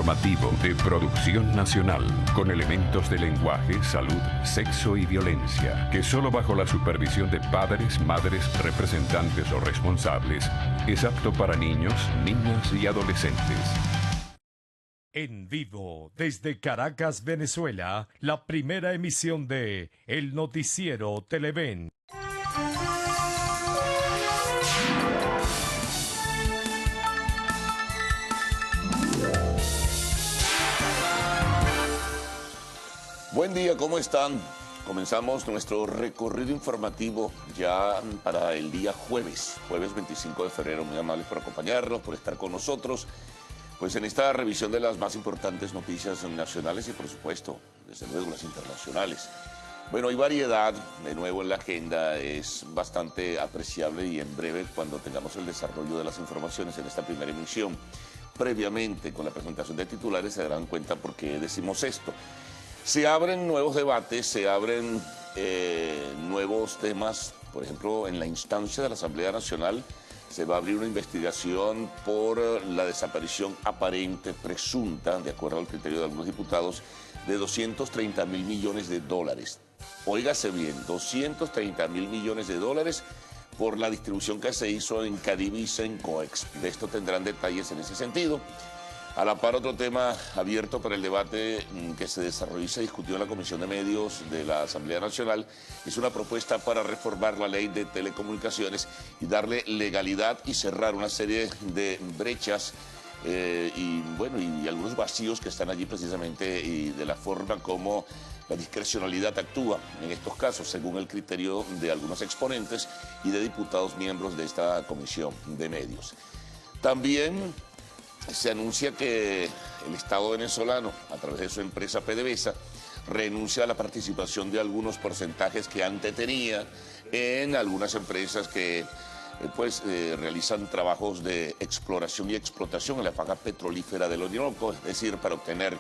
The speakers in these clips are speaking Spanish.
informativo de producción nacional, con elementos de lenguaje, salud, sexo y violencia, que solo bajo la supervisión de padres, madres, representantes o responsables es apto para niños, niñas y adolescentes. En vivo, desde Caracas, Venezuela, la primera emisión de El Noticiero Televen. Buen día, ¿cómo están? Comenzamos nuestro recorrido informativo ya para el día jueves 25 de febrero. Muy amables por acompañarnos, por estar con nosotros. Pues en esta revisión de las más importantes noticias nacionales y por supuesto, desde luego las internacionales. Bueno, hay variedad de nuevo en la agenda, es bastante apreciable y en breve cuando tengamos el desarrollo de las informaciones en esta primera emisión. Previamente con la presentación de titulares se darán cuenta por qué decimos esto. Se abren nuevos debates, se abren nuevos temas, por ejemplo en la instancia de la Asamblea Nacional se va a abrir una investigación por la desaparición aparente, presunta, de acuerdo al criterio de algunos diputados, de 230.000 millones de dólares. Óigase bien, 230.000 millones de dólares por la distribución que se hizo en Cadivisa, en Coex. De esto tendrán detalles en ese sentido. A la par, otro tema abierto para el debate que se desarrolló y se discutió en la Comisión de Medios de la Asamblea Nacional es una propuesta para reformar la ley de telecomunicaciones y darle legalidad y cerrar una serie de brechas y algunos vacíos que están allí precisamente y de la forma como la discrecionalidad actúa en estos casos, según el criterio de algunos exponentes y de diputados miembros de esta Comisión de Medios. También se anuncia que el Estado venezolano, a través de su empresa PDVSA, renuncia a la participación de algunos porcentajes que antes tenía en algunas empresas que realizan trabajos de exploración y explotación en la faja petrolífera del Orinoco, es decir, para obtener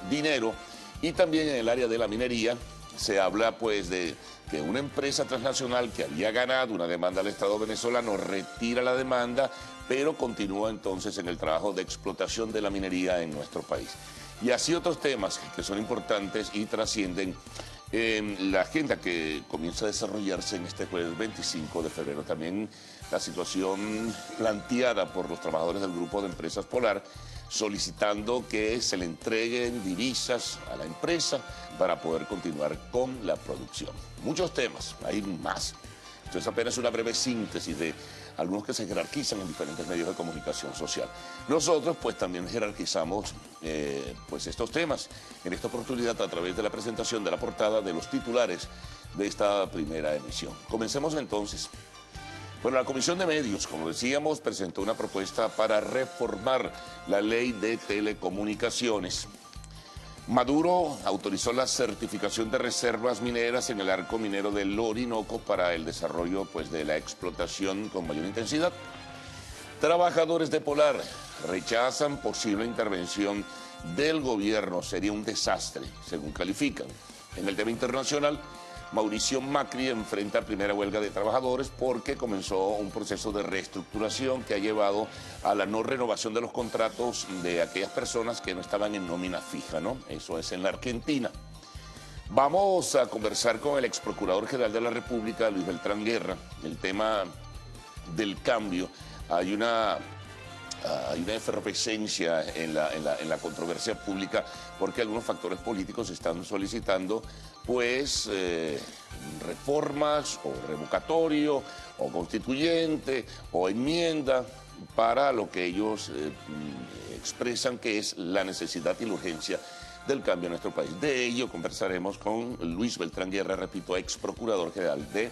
dinero. Y también en el área de la minería se habla pues de que una empresa transnacional que había ganado una demanda al Estado venezolano retira la demanda, pero continúa entonces en el trabajo de explotación de la minería en nuestro país. Y así otros temas que son importantes y trascienden la agenda que comienza a desarrollarse en este jueves 25 de febrero. También la situación planteada por los trabajadores del Grupo de Empresas Polar, solicitando que se le entreguen divisas a la empresa para poder continuar con la producción. Muchos temas, hay más. Esto es apenas una breve síntesis de algunos que se jerarquizan en diferentes medios de comunicación social. Nosotros pues también jerarquizamos estos temas en esta oportunidad a través de la presentación de la portada de los titulares de esta primera emisión. Comencemos entonces. Bueno, la Comisión de Medios, como decíamos, presentó una propuesta para reformar la ley de telecomunicaciones. Maduro autorizó la certificación de reservas mineras en el arco minero del Orinoco para el desarrollo de la explotación con mayor intensidad. Trabajadores de Polar rechazan posible intervención del gobierno, sería un desastre, según califican. En el tema internacional, Mauricio Macri enfrenta primera huelga de trabajadores porque comenzó un proceso de reestructuración que ha llevado a la no renovación de los contratos de aquellas personas que no estaban en nómina fija, ¿no? Eso es en la Argentina. Vamos a conversar con el ex procurador general de la República, Luis Beltrán Guerra, el tema del cambio. Hay una efervescencia en la controversia pública porque algunos factores políticos están solicitando reformas o revocatorio o constituyente o enmienda para lo que ellos expresan que es la necesidad y la urgencia del cambio en nuestro país. De ello conversaremos con Luis Beltrán Guerra, repito, ex procurador general de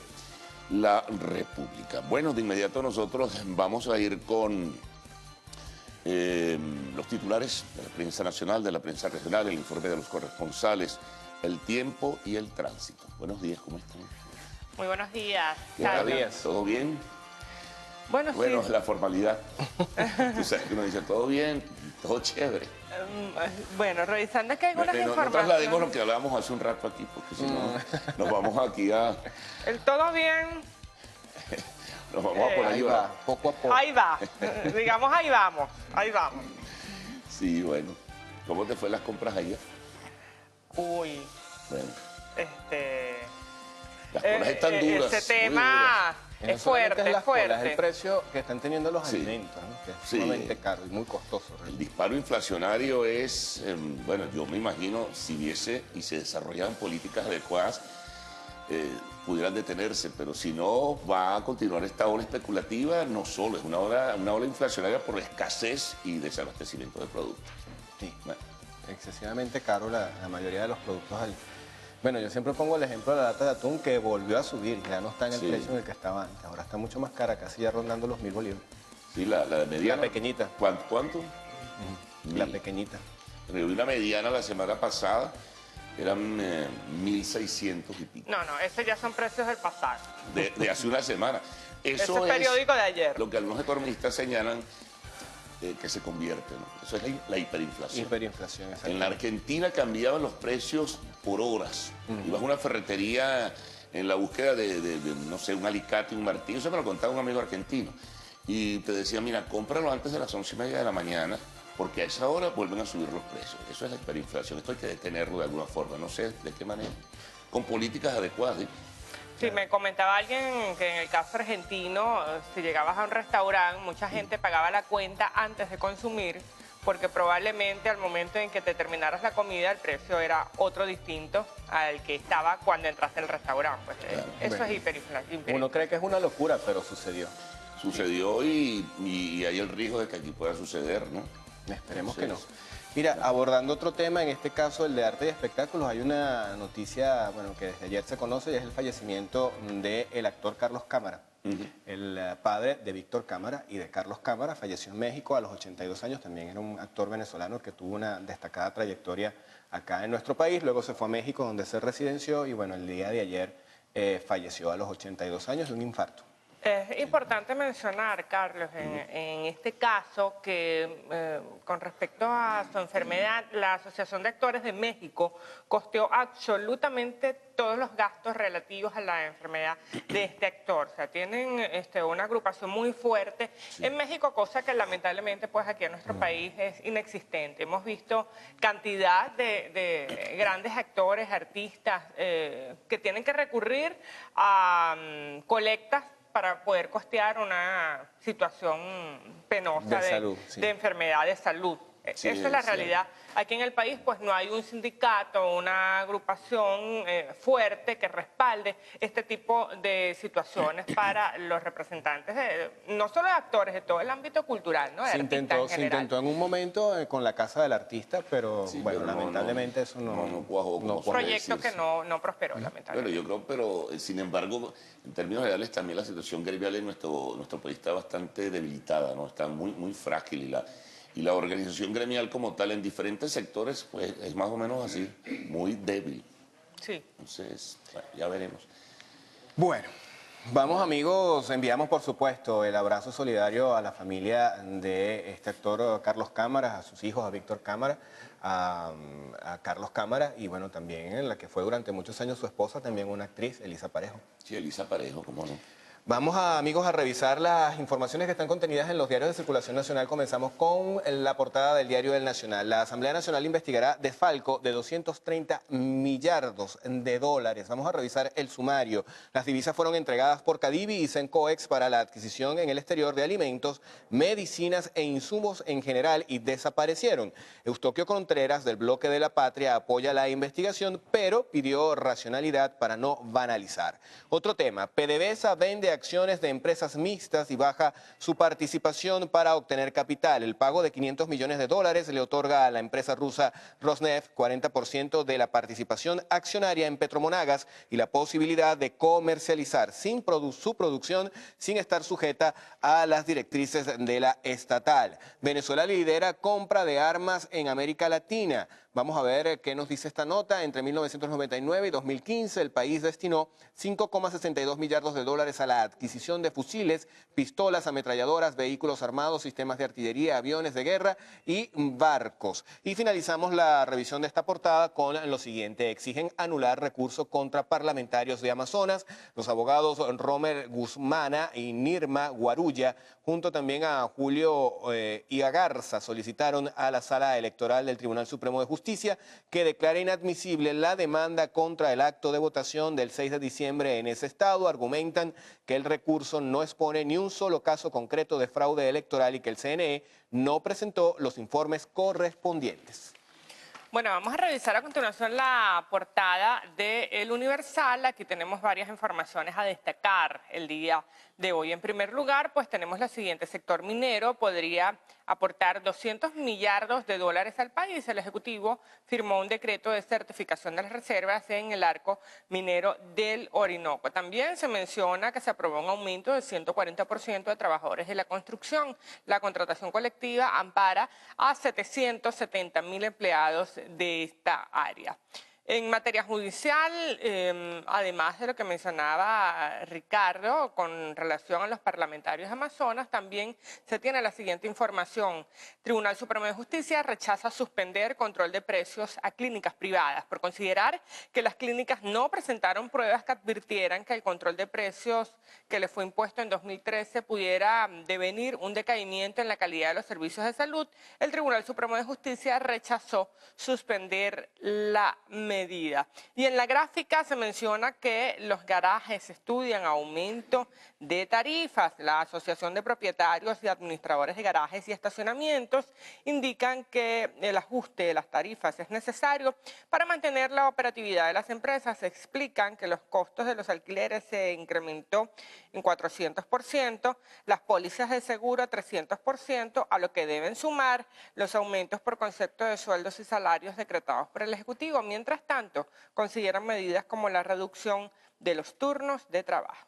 la República. Bueno, de inmediato nosotros vamos a ir con los titulares de la prensa nacional, de la prensa regional, el informe de los corresponsales, el tiempo y el tránsito. Buenos días, ¿cómo están? Muy buenos días. Buenos días. ¿Todo bien? Bueno, sí. La formalidad. Tú sabes que uno dice, todo bien, todo chévere. Bueno, revisando que hay algunas No informaciones. traslademos lo que hablábamos hace un rato aquí, porque si no, nos vamos aquí a... El todo bien. Nos vamos a por ahí, va, poco a poco. Ahí va. Digamos, ahí vamos. Ahí vamos. Sí, bueno. ¿Cómo te fue las compras ayer? Uy, Bueno, las colas están duras. Ese tema No es solamente fuerte, las es colas, fuerte. el precio que están teniendo los Sí. alimentos, ¿no? Que es Sí. sumamente caro y muy costoso. El realmente. disparo inflacionario es, bueno, yo me imagino si viese y se desarrollaran políticas adecuadas, pudieran detenerse, pero si no, va a continuar esta ola especulativa, no solo, es una ola inflacionaria por escasez y desabastecimiento de productos. Sí. Bueno, Excesivamente caro la mayoría de los productos. Bueno, yo siempre pongo el ejemplo de la lata de atún que volvió a subir, ya no está en el Sí. precio en el que estaba antes, ahora está mucho más cara, casi ya rondando los 1000 bolívares. sí, la de mediana. La pequeñita. ¿Cuánto? La Mil. pequeñita. Yo vi una mediana la semana pasada, eran 1.600 y pico, No, esos ya son precios del pasado. de hace una semana. Eso Ese periódico de ayer. lo que algunos economistas señalan que se convierte, ¿no? Eso es la hiperinflación. Hiperinflación, exacto. En la Argentina cambiaban los precios por horas. Ibas a una ferretería en la búsqueda de, no sé, un alicate, un martillo. Eso me lo contaba un amigo argentino. Y te decía, mira, cómpralo antes de las 11:30 de la mañana, porque a esa hora vuelven a subir los precios. Eso es la hiperinflación. Esto hay que detenerlo de alguna forma. No sé de qué manera. Con políticas adecuadas. ¿Sí? Sí, me comentaba alguien que en el caso argentino, si llegabas a un restaurante, mucha gente pagaba la cuenta antes de consumir, porque probablemente al momento en que te terminaras la comida, el precio era otro distinto al que estaba cuando entraste al restaurante. Pues, Claro. eso Bueno. es hiperinflación. Uno cree que es una locura, pero sucedió. Sucedió y hay el riesgo de que aquí pueda suceder, ¿no? Esperemos que no. Entonces, Mira, abordando otro tema, en este caso el de arte y espectáculos, hay una noticia, bueno, que desde ayer se conoce y es el fallecimiento del actor Carlos Cámara. El padre de Víctor Cámara y de Carlos Cámara falleció en México a los 82 años, también era un actor venezolano que tuvo una destacada trayectoria acá en nuestro país, luego se fue a México donde se residenció y bueno, el día de ayer falleció a los 82 años de un infarto. Es importante mencionar, Carlos, en este caso que con respecto a su enfermedad, la Asociación de Actores de México costeó absolutamente todos los gastos relativos a la enfermedad de este actor. O sea, tienen una agrupación muy fuerte en México, cosa que lamentablemente pues aquí en nuestro país es inexistente. Hemos visto cantidad de grandes actores, artistas que tienen que recurrir a colectas para poder costear una situación penosa De salud, sí. de enfermedad de salud. Sí, Esa es la sí. realidad. Aquí en el país pues no hay un sindicato, una agrupación fuerte que respalde este tipo de situaciones para los representantes, no solo de actores, de todo el ámbito cultural, ¿no? De Se artistas intentó, en se general. intentó en un momento con la casa del artista, pero Sí, bueno, pero no, lamentablemente eso no cuajó, como no suele Proyecto que decirse. no prosperó, Bueno, lamentablemente. yo creo, pero sin embargo, en términos generales también la situación gremial en nuestro país está bastante debilitada, ¿no? Está muy frágil y la organización gremial como tal en diferentes sectores pues es más o menos así, muy débil. Sí. Entonces, bueno, ya veremos. Bueno, vamos amigos, enviamos por supuesto el abrazo solidario a la familia de este actor Carlos Cámara, a sus hijos, a Víctor Cámara, a Carlos Cámara y bueno, también en la que fue durante muchos años su esposa, también una actriz, Elisa Parejo. Sí, Elisa Parejo, ¿cómo no? Vamos amigos a revisar las informaciones que están contenidas en los diarios de circulación nacional. Comenzamos con la portada del diario El Nacional. La Asamblea Nacional investigará desfalco de 230 millardos de dólares. Vamos a revisar el sumario. Las divisas fueron entregadas por Cadivi y Sencoex para la adquisición en el exterior de alimentos, medicinas e insumos en general y desaparecieron. Eustoquio Contreras del Bloque de la Patria apoya la investigación, pero pidió racionalidad para no banalizar. Otro tema, PDVSA vende acciones de empresas mixtas y baja su participación para obtener capital. El pago de 500 millones de dólares le otorga a la empresa rusa Rosneft 40% de la participación accionaria en Petromonagas y la posibilidad de comercializar su producción sin estar sujeta a las directrices de la estatal. Venezuela lidera compra de armas en América Latina. Vamos a ver qué nos dice esta nota. Entre 1999 y 2015 el país destinó 5,62 millardos de dólares a la adquisición de fusiles, pistolas, ametralladoras, vehículos armados, sistemas de artillería, aviones de guerra y barcos. Y finalizamos la revisión de esta portada con lo siguiente: exigen anular recurso contra parlamentarios de Amazonas. Los abogados Romer Guzmana y Nirma Guarulla, junto también a Julio Garza, solicitaron a la Sala Electoral del Tribunal Supremo de Justicia que declare inadmisible la demanda contra el acto de votación del 6 de diciembre en ese estado. Argumentan que el recurso no expone ni un solo caso concreto de fraude electoral y que el CNE no presentó los informes correspondientes. Bueno, vamos a revisar a continuación la portada de El Universal. Aquí tenemos varias informaciones a destacar el día de hoy. En primer lugar, pues tenemos la siguiente: sector minero podría aportar 200 millardos de dólares al país. El Ejecutivo firmó un decreto de certificación de las reservas en el arco minero del Orinoco. También se menciona que se aprobó un aumento del 140% de trabajadores de la construcción. La contratación colectiva ampara a 770.000 empleados de esta área. En materia judicial, además de lo que mencionaba Ricardo con relación a los parlamentarios de Amazonas, también se tiene la siguiente información. Tribunal Supremo de Justicia rechaza suspender control de precios a clínicas privadas por considerar que las clínicas no presentaron pruebas que advirtieran que el control de precios que le fue impuesto en 2013 pudiera devenir un decaimiento en la calidad de los servicios de salud. El Tribunal Supremo de Justicia rechazó suspender la medida. Y en la gráfica se menciona que los garajes estudian aumento de tarifas. La Asociación de Propietarios y Administradores de Garajes y Estacionamientos indican que el ajuste de las tarifas es necesario para mantener la operatividad de las empresas. Se explican que los costos de los alquileres se incrementó en 400%, las pólizas de seguro a 300%, a lo que deben sumar los aumentos por concepto de sueldos y salarios decretados por el Ejecutivo. Mientras tanto, consideran medidas como la reducción de los turnos de trabajo.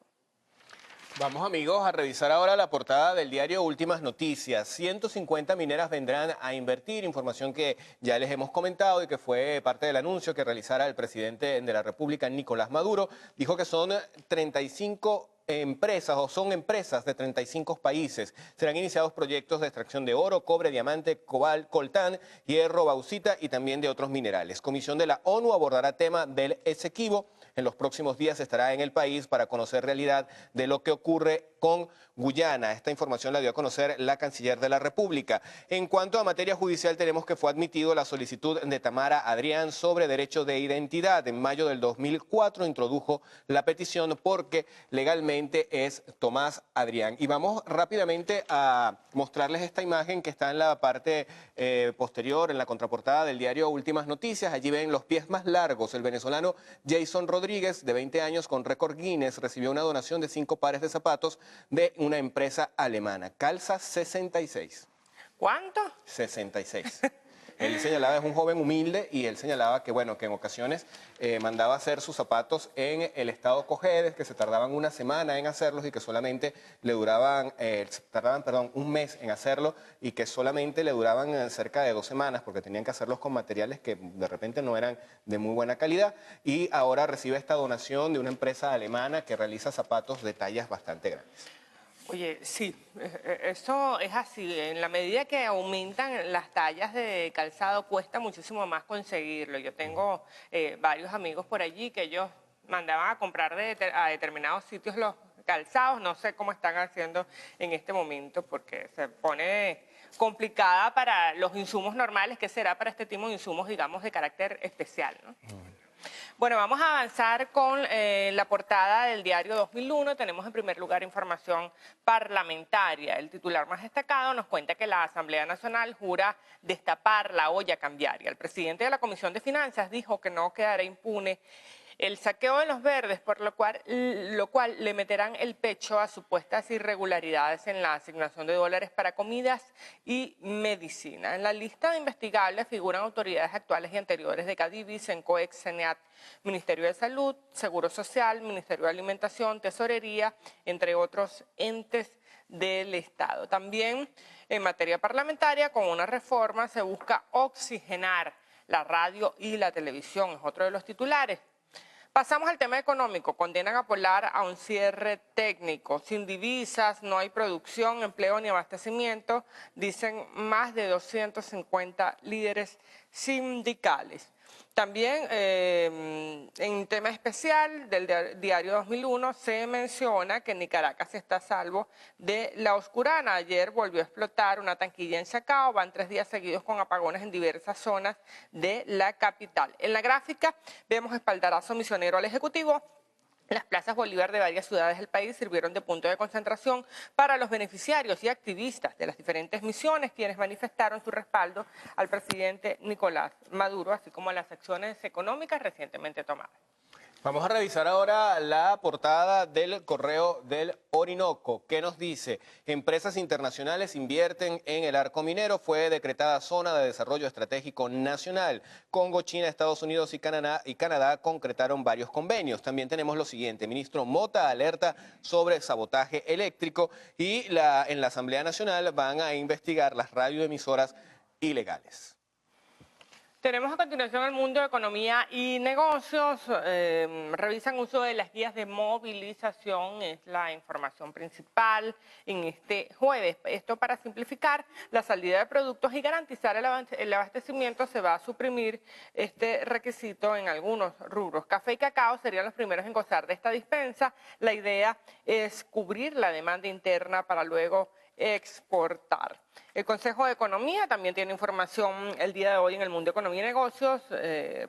Vamos, amigos, a revisar ahora la portada del diario Últimas Noticias. 150 mineras vendrán a invertir, información que ya les hemos comentado y que fue parte del anuncio que realizara el presidente de la República, Nicolás Maduro. Dijo que son 35 empresas o son empresas de 35 países. Serán iniciados proyectos de extracción de oro, cobre, diamante, coltán, hierro, bauxita y también de otros minerales. Comisión de la ONU abordará tema del Esequibo. En los próximos días estará en el país para conocer realidad de lo que ocurre con Guyana. Esta información la dio a conocer la canciller de la República. En cuanto a materia judicial, tenemos que fue admitido la solicitud de Tamara Adrián sobre derecho de identidad. En mayo del 2004 introdujo la petición porque legalmente es Tomás Adrián. Y vamos rápidamente a mostrarles esta imagen que está en la parte posterior, en la contraportada del diario Últimas Noticias. Allí ven los pies más largos. El venezolano Jason Rodríguez, de 20 años, con récord Guinness, recibió una donación de 5 pares de zapatos de una empresa alemana. Calza 66. ¿Cuánto? 66. Él señalaba, es un joven humilde, y él señalaba que, bueno, que en ocasiones mandaba hacer sus zapatos en el estado Cojedes, que se tardaban una semana en hacerlos y que solamente le duraban, un mes en hacerlo y que solamente le duraban cerca de 2 semanas porque tenían que hacerlos con materiales que de repente no eran de muy buena calidad, y ahora recibe esta donación de una empresa alemana que realiza zapatos de tallas bastante grandes. Oye, sí, eso es así. En la medida que aumentan las tallas de calzado, cuesta muchísimo más conseguirlo. Yo tengo varios amigos por allí que ellos mandaban a comprar a determinados sitios los calzados. No sé cómo están haciendo en este momento porque se pone complicada para los insumos normales. ¿Qué será para este tipo de insumos, digamos, de carácter especial, ¿no? Bueno, vamos a avanzar con la portada del diario 2001. Tenemos en primer lugar información parlamentaria. El titular más destacado nos cuenta que la Asamblea Nacional jura destapar la olla cambiaria. El presidente de la Comisión de Finanzas dijo que no quedará impune el saqueo de los verdes, por lo cual le meterán el pecho a supuestas irregularidades en la asignación de dólares para comidas y medicina. En la lista de investigables figuran autoridades actuales y anteriores de Cadivi, Sencoex, Seneat, Ministerio de Salud, Seguro Social, Ministerio de Alimentación, Tesorería, entre otros entes del Estado. También en materia parlamentaria, con una reforma se busca oxigenar la radio y la televisión, es otro de los titulares. Pasamos al tema económico. Condenan a Polar a un cierre técnico. Sin divisas, no hay producción, empleo ni abastecimiento, dicen más de 250 líderes sindicales. También en tema especial del diario 2001 se menciona que ni Caracas está a salvo de la oscurana. Ayer volvió a explotar una tanquilla en Chacao, van 3 días seguidos con apagones en diversas zonas de la capital. En la gráfica vemos espaldarazo misionero al Ejecutivo. Las plazas Bolívar de varias ciudades del país sirvieron de punto de concentración para los beneficiarios y activistas de las diferentes misiones, quienes manifestaron su respaldo al presidente Nicolás Maduro, así como a las acciones económicas recientemente tomadas. Vamos a revisar ahora la portada del Correo del Orinoco. ¿Qué nos dice? Empresas internacionales invierten en el arco minero. Fue decretada zona de desarrollo estratégico nacional. Congo, China, Estados Unidos y Canadá concretaron varios convenios. También tenemos lo siguiente. Ministro Mota alerta sobre sabotaje eléctrico y en la Asamblea Nacional van a investigar las radioemisoras ilegales. Tenemos a continuación el mundo de economía y negocios. Revisan uso de las guías de movilización, es la información principal en este jueves. Esto para simplificar la salida de productos y garantizar el abastecimiento, se va a suprimir este requisito en algunos rubros. Café y cacao serían los primeros en gozar de esta dispensa. La idea es cubrir la demanda interna para luego exportar. El Consejo de Economía también tiene información el día de hoy en el mundo de economía y negocios,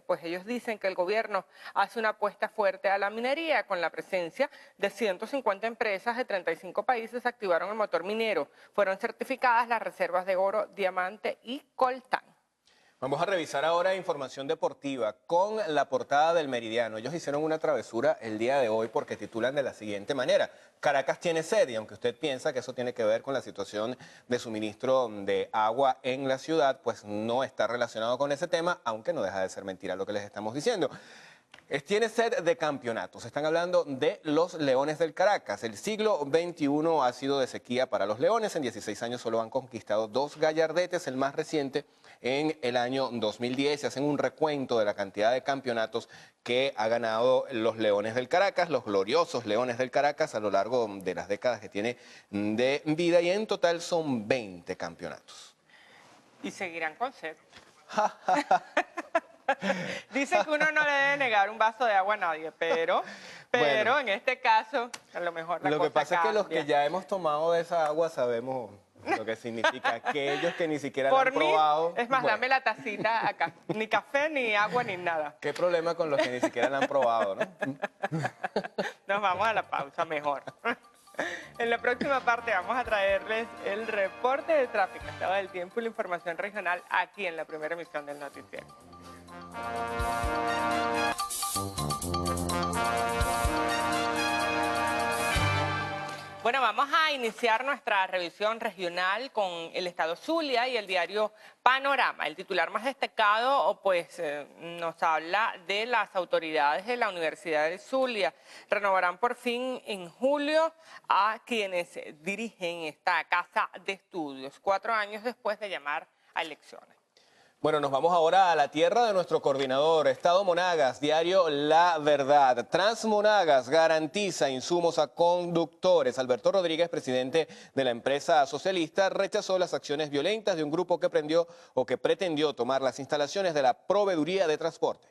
pues ellos dicen que el gobierno hace una apuesta fuerte a la minería con la presencia de 150 empresas de 35 países activaron el motor minero. Fueron certificadas las reservas de oro, diamante y coltán. Vamos a revisar ahora información deportiva con la portada del Meridiano. Ellos hicieron una travesura el día de hoy porque titulan de la siguiente manera: Caracas tiene sed, y aunque usted piensa que eso tiene que ver con la situación de suministro de agua en la ciudad, pues no está relacionado con ese tema, aunque no deja de ser mentira lo que les estamos diciendo. Tiene sed de campeonatos. Están hablando de los Leones del Caracas. El siglo XXI ha sido de sequía para los Leones. En 16 años solo han conquistado 2 gallardetes, el más reciente en el año 2010. Se hacen un recuento de la cantidad de campeonatos que ha ganado los Leones del Caracas, los gloriosos Leones del Caracas, a lo largo de las décadas que tiene de vida, y en total son 20 campeonatos. Y seguirán con sed. Dicen que uno no le debe negar un vaso de agua a nadie, pero bueno, en este caso, a lo mejor la cosa Lo que pasa cambia. es que los que ya hemos tomado de esa agua sabemos lo que significa. Aquellos que ni siquiera la han probado. Es más, bueno, dame la tacita acá. Ni café, ni agua, ni nada. ¿Qué problema con los que ni siquiera la han probado, no? Nos vamos a la pausa mejor. En la próxima parte vamos a traerles el reporte de tráfico, estado del tiempo y la información regional aquí en la primera emisión del noticiero. Bueno, vamos a iniciar nuestra revisión regional con el estado Zulia y el diario Panorama. El titular más destacado pues nos habla de las autoridades de la Universidad de Zulia. Renovarán por fin en julio a quienes dirigen esta casa de estudios, 4 años después de llamar a elecciones. Bueno, nos vamos ahora a la tierra de nuestro coordinador, Estado Monagas, diario La Verdad. Transmonagas garantiza insumos a conductores. Alberto Rodríguez, presidente de la empresa socialista, rechazó las acciones violentas de un grupo que pretendió tomar las instalaciones de la proveeduría de transporte.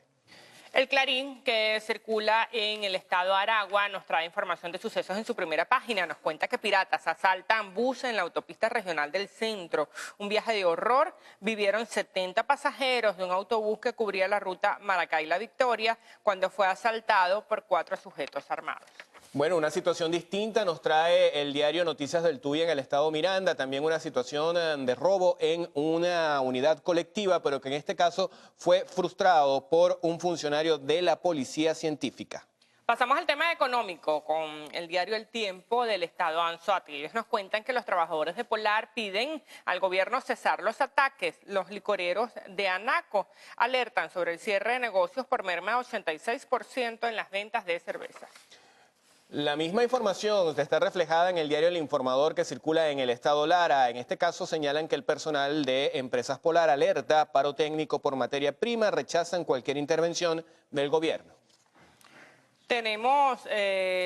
El Clarín, que circula en el estado Aragua, nos trae información de sucesos en su primera página. Nos cuenta que piratas asaltan bus en la autopista regional del centro. Un viaje de horror. Vivieron 70 pasajeros de un autobús que cubría la ruta Maracay-La Victoria cuando fue asaltado por 4 sujetos armados. Bueno, una situación distinta nos trae el diario Noticias del Tuy en el estado Miranda, también una situación de robo en una unidad colectiva, pero que en este caso fue frustrado por un funcionario de la Policía Científica. Pasamos al tema económico con el diario El Tiempo del estado Anzoátegui. Ellos nos cuentan que los trabajadores de Polar piden al gobierno cesar los ataques. Los licoreros de Anaco alertan sobre el cierre de negocios por merma de 86% en las ventas de cerveza. La misma información está reflejada en el diario El Informador que circula en el estado Lara. En este caso señalan que el personal de Empresas Polar alerta paro técnico por materia prima, rechazan cualquier intervención del gobierno. Tenemos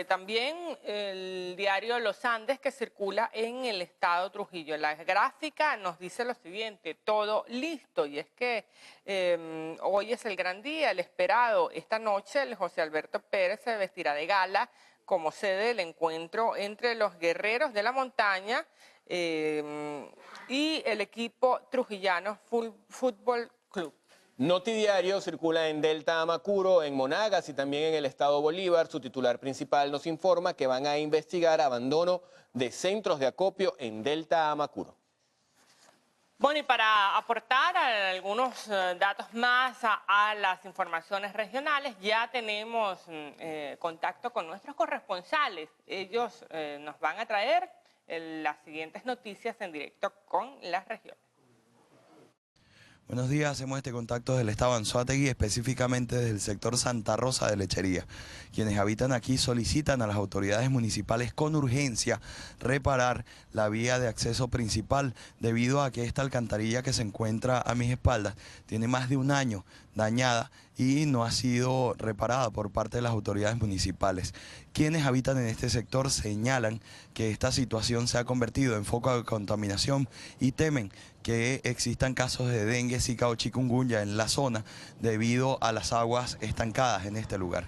también el diario Los Andes que circula en el estado Trujillo. La gráfica nos dice lo siguiente: todo listo. Y es que hoy es el gran día, el esperado. Esta noche el José Alberto Pérez se vestirá de gala como sede del encuentro entre los guerreros de la montaña y el equipo trujillano Fútbol Club. Notidiario circula en Delta Amacuro, en Monagas y también en el estado Bolívar. Su titular principal nos informa que van a investigar abandono de centros de acopio en Delta Amacuro. Bueno, y para aportar algunos datos más a las informaciones regionales, ya tenemos contacto con nuestros corresponsales. Ellos nos van a traer las siguientes noticias en directo con las regiones. Buenos días, hacemos este contacto del estado Anzoátegui, específicamente desde el sector Santa Rosa de Lechería. Quienes habitan aquí solicitan a las autoridades municipales con urgencia reparar la vía de acceso principal, debido a que esta alcantarilla que se encuentra a mis espaldas tiene más de un año dañada y no ha sido reparada por parte de las autoridades municipales. Quienes habitan en este sector señalan que esta situación se ha convertido en foco de contaminación y temen que existan casos de dengue, zika o chikungunya en la zona debido a las aguas estancadas en este lugar.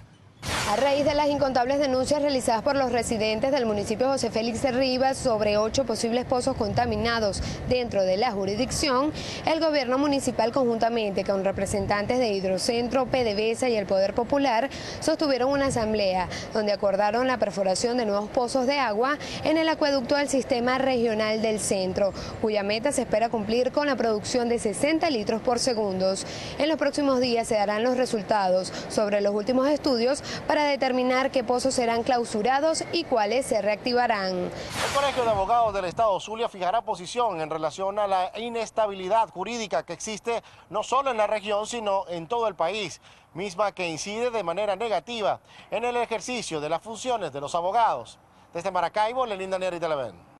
A raíz de las incontables denuncias realizadas por los residentes del municipio José Félix Rivas sobre 8 posibles pozos contaminados dentro de la jurisdicción, el gobierno municipal, conjuntamente con representantes de Hidrocentro, PDVSA y el Poder Popular, sostuvieron una asamblea donde acordaron la perforación de nuevos pozos de agua en el acueducto del Sistema Regional del Centro, cuya meta se espera cumplir con la producción de 60 litros por segundo. En los próximos días se darán los resultados sobre los últimos estudios para determinar qué pozos serán clausurados y cuáles se reactivarán. El Colegio de Abogados del Estado Zulia fijará posición en relación a la inestabilidad jurídica que existe no solo en la región, sino en todo el país, misma que incide de manera negativa en el ejercicio de las funciones de los abogados. Desde Maracaibo, Lelinda Neri, Televen.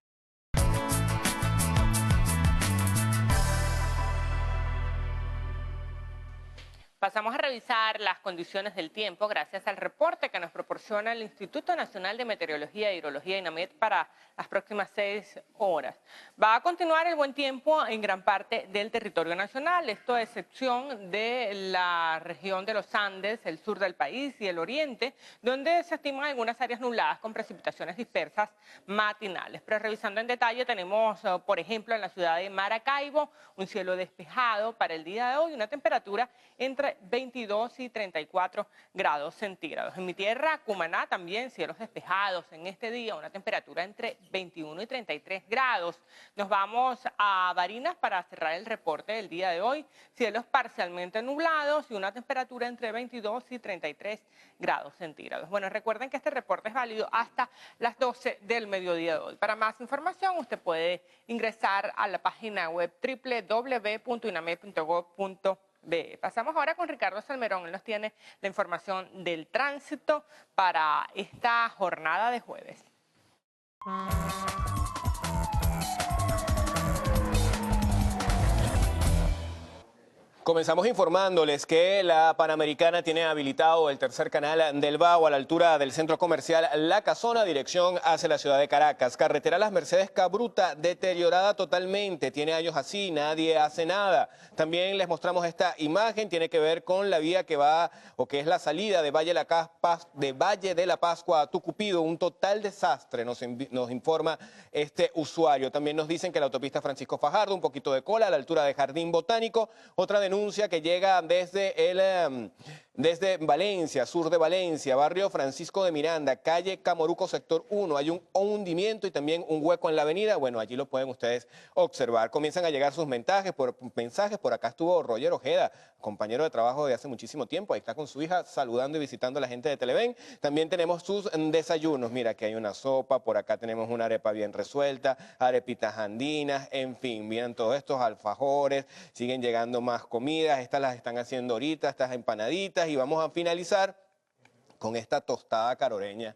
Pasamos a revisar las condiciones del tiempo gracias al reporte que nos proporciona el Instituto Nacional de Meteorología e Hidrología, INAMED, para las próximas 6 horas. Va a continuar el buen tiempo en gran parte del territorio nacional, esto a excepción de la región de los Andes, el sur del país y el oriente, donde se estiman algunas áreas nubladas con precipitaciones dispersas matinales. Pero revisando en detalle, tenemos, por ejemplo, en la ciudad de Maracaibo, un cielo despejado para el día de hoy, una temperatura entre 22 y 34 grados centígrados. En mi tierra, Cumaná, también cielos despejados en este día, una temperatura entre 21 y 33 grados. Nos vamos a Barinas para cerrar el reporte del día de hoy. Cielos parcialmente nublados y una temperatura entre 22 y 33 grados centígrados. Bueno, recuerden que este reporte es válido hasta las 12 del mediodía de hoy. Para más información, usted puede ingresar a la página web www.inamed.gov.be. Pasamos ahora con Ricardo Salmerón. Él nos tiene la información del tránsito para esta jornada de jueves. Comenzamos informándoles que la Panamericana tiene habilitado el tercer canal del Bao a la altura del centro comercial La Casona, dirección hacia la ciudad de Caracas. Carretera Las Mercedes Cabruta, deteriorada totalmente, tiene años así, nadie hace nada. También les mostramos esta imagen, tiene que ver con la vía que va, o que es la salida de Valle de la Pascua a Tucupido, un total desastre, nos informa este usuario. También nos dicen que la autopista Francisco Fajardo, un poquito de cola a la altura de Jardín Botánico. Otra denuncia que llega desde Valencia, sur de Valencia, barrio Francisco de Miranda, calle Camoruco, sector 1. Hay un hundimiento y también un hueco en la avenida. Bueno, allí lo pueden ustedes observar. Comienzan a llegar sus mensajes. Por acá estuvo Roger Ojeda, compañero de trabajo de hace muchísimo tiempo. Ahí está con su hija saludando y visitando a la gente de Televen. También tenemos sus desayunos. Mira, que hay una sopa, por acá tenemos una arepa bien resuelta, arepitas andinas, en fin, miren todos estos alfajores, siguen llegando más comidas, estas las están haciendo ahorita, estas empanaditas, y vamos a finalizar con esta tostada caroreña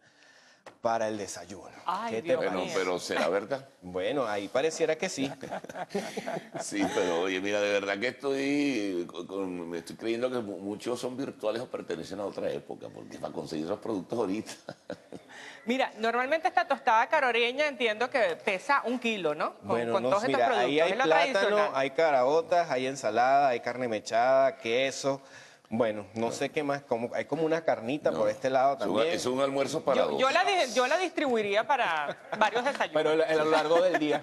para el desayuno. Ay, ¿Qué te Dios parece? Bueno, pero ¿será verdad? Bueno, ahí pareciera que sí. Sí, pero oye, mira, de verdad que me estoy creyendo que muchos son virtuales o pertenecen a otra época, porque para conseguir esos productos ahorita. Mira, normalmente esta tostada caroreña entiendo que pesa 1 kilo, ¿no? Bueno, con no, todos estos mira, productos. ahí hay Es lo plátano, tradicional. hay caraotas, hay ensalada, hay carne mechada, queso. Bueno, no sé qué más, hay como una carnita por este lado también. Es un almuerzo para dos. Yo la distribuiría para varios desayunos. Pero a lo largo del día.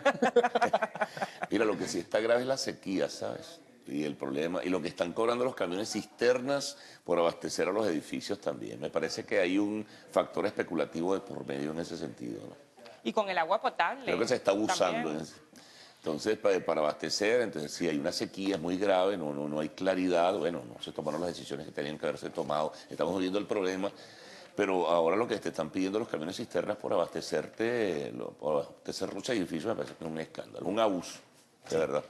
Mira, lo que sí está grave es la sequía, ¿sabes? Y el problema, y lo que están cobrando los camiones cisternas por abastecer a los edificios también. Me parece que hay un factor especulativo de por medio en ese sentido, ¿no? Y con el agua potable. Creo que se está abusando. también. Entonces, para abastecer, entonces si hay una sequía muy grave, no hay claridad, bueno, no se tomaron las decisiones que tenían que haberse tomado, estamos viendo el problema, pero ahora lo que te están pidiendo los camiones cisternas por abastecer los edificios me parece que es un escándalo, un abuso, de verdad.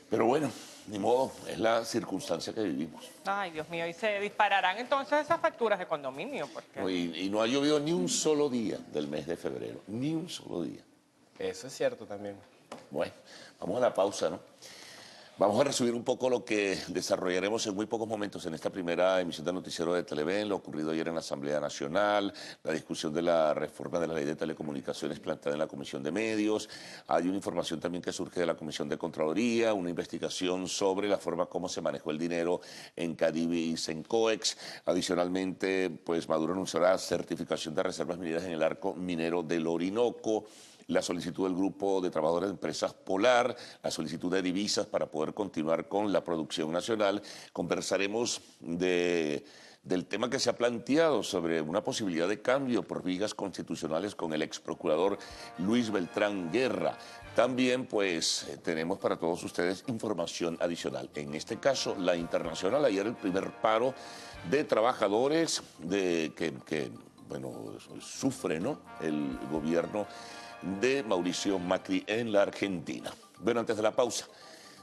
Pero bueno, ni modo, es la circunstancia que vivimos. Ay, Dios mío, y se dispararán entonces esas facturas de condominio. Porque... Y no ha llovido ni un solo día del mes de febrero, ni un solo día. Eso es cierto también. Bueno, vamos a la pausa, ¿no? Vamos a resumir un poco lo que desarrollaremos en muy pocos momentos en esta primera emisión del noticiero de Televen, lo ocurrido ayer en la Asamblea Nacional, la discusión de la reforma de la Ley de Telecomunicaciones planteada en la Comisión de Medios. Hay una información también que surge de la Comisión de Contraloría, una investigación sobre la forma como se manejó el dinero en Cadivi y Sencoex. Adicionalmente, pues Maduro anunciará certificación de reservas mineras en el arco minero del Orinoco, la solicitud del grupo de trabajadores de empresas Polar, la solicitud de divisas para poder continuar con la producción nacional. Conversaremos del tema que se ha planteado sobre una posibilidad de cambio por vías constitucionales con el ex procurador Luis Beltrán Guerra. También, pues, tenemos para todos ustedes información adicional. En este caso, la internacional, ayer el primer paro de trabajadores que sufre, ¿no?, el gobierno de Mauricio Macri en la Argentina. Bueno, antes de la pausa,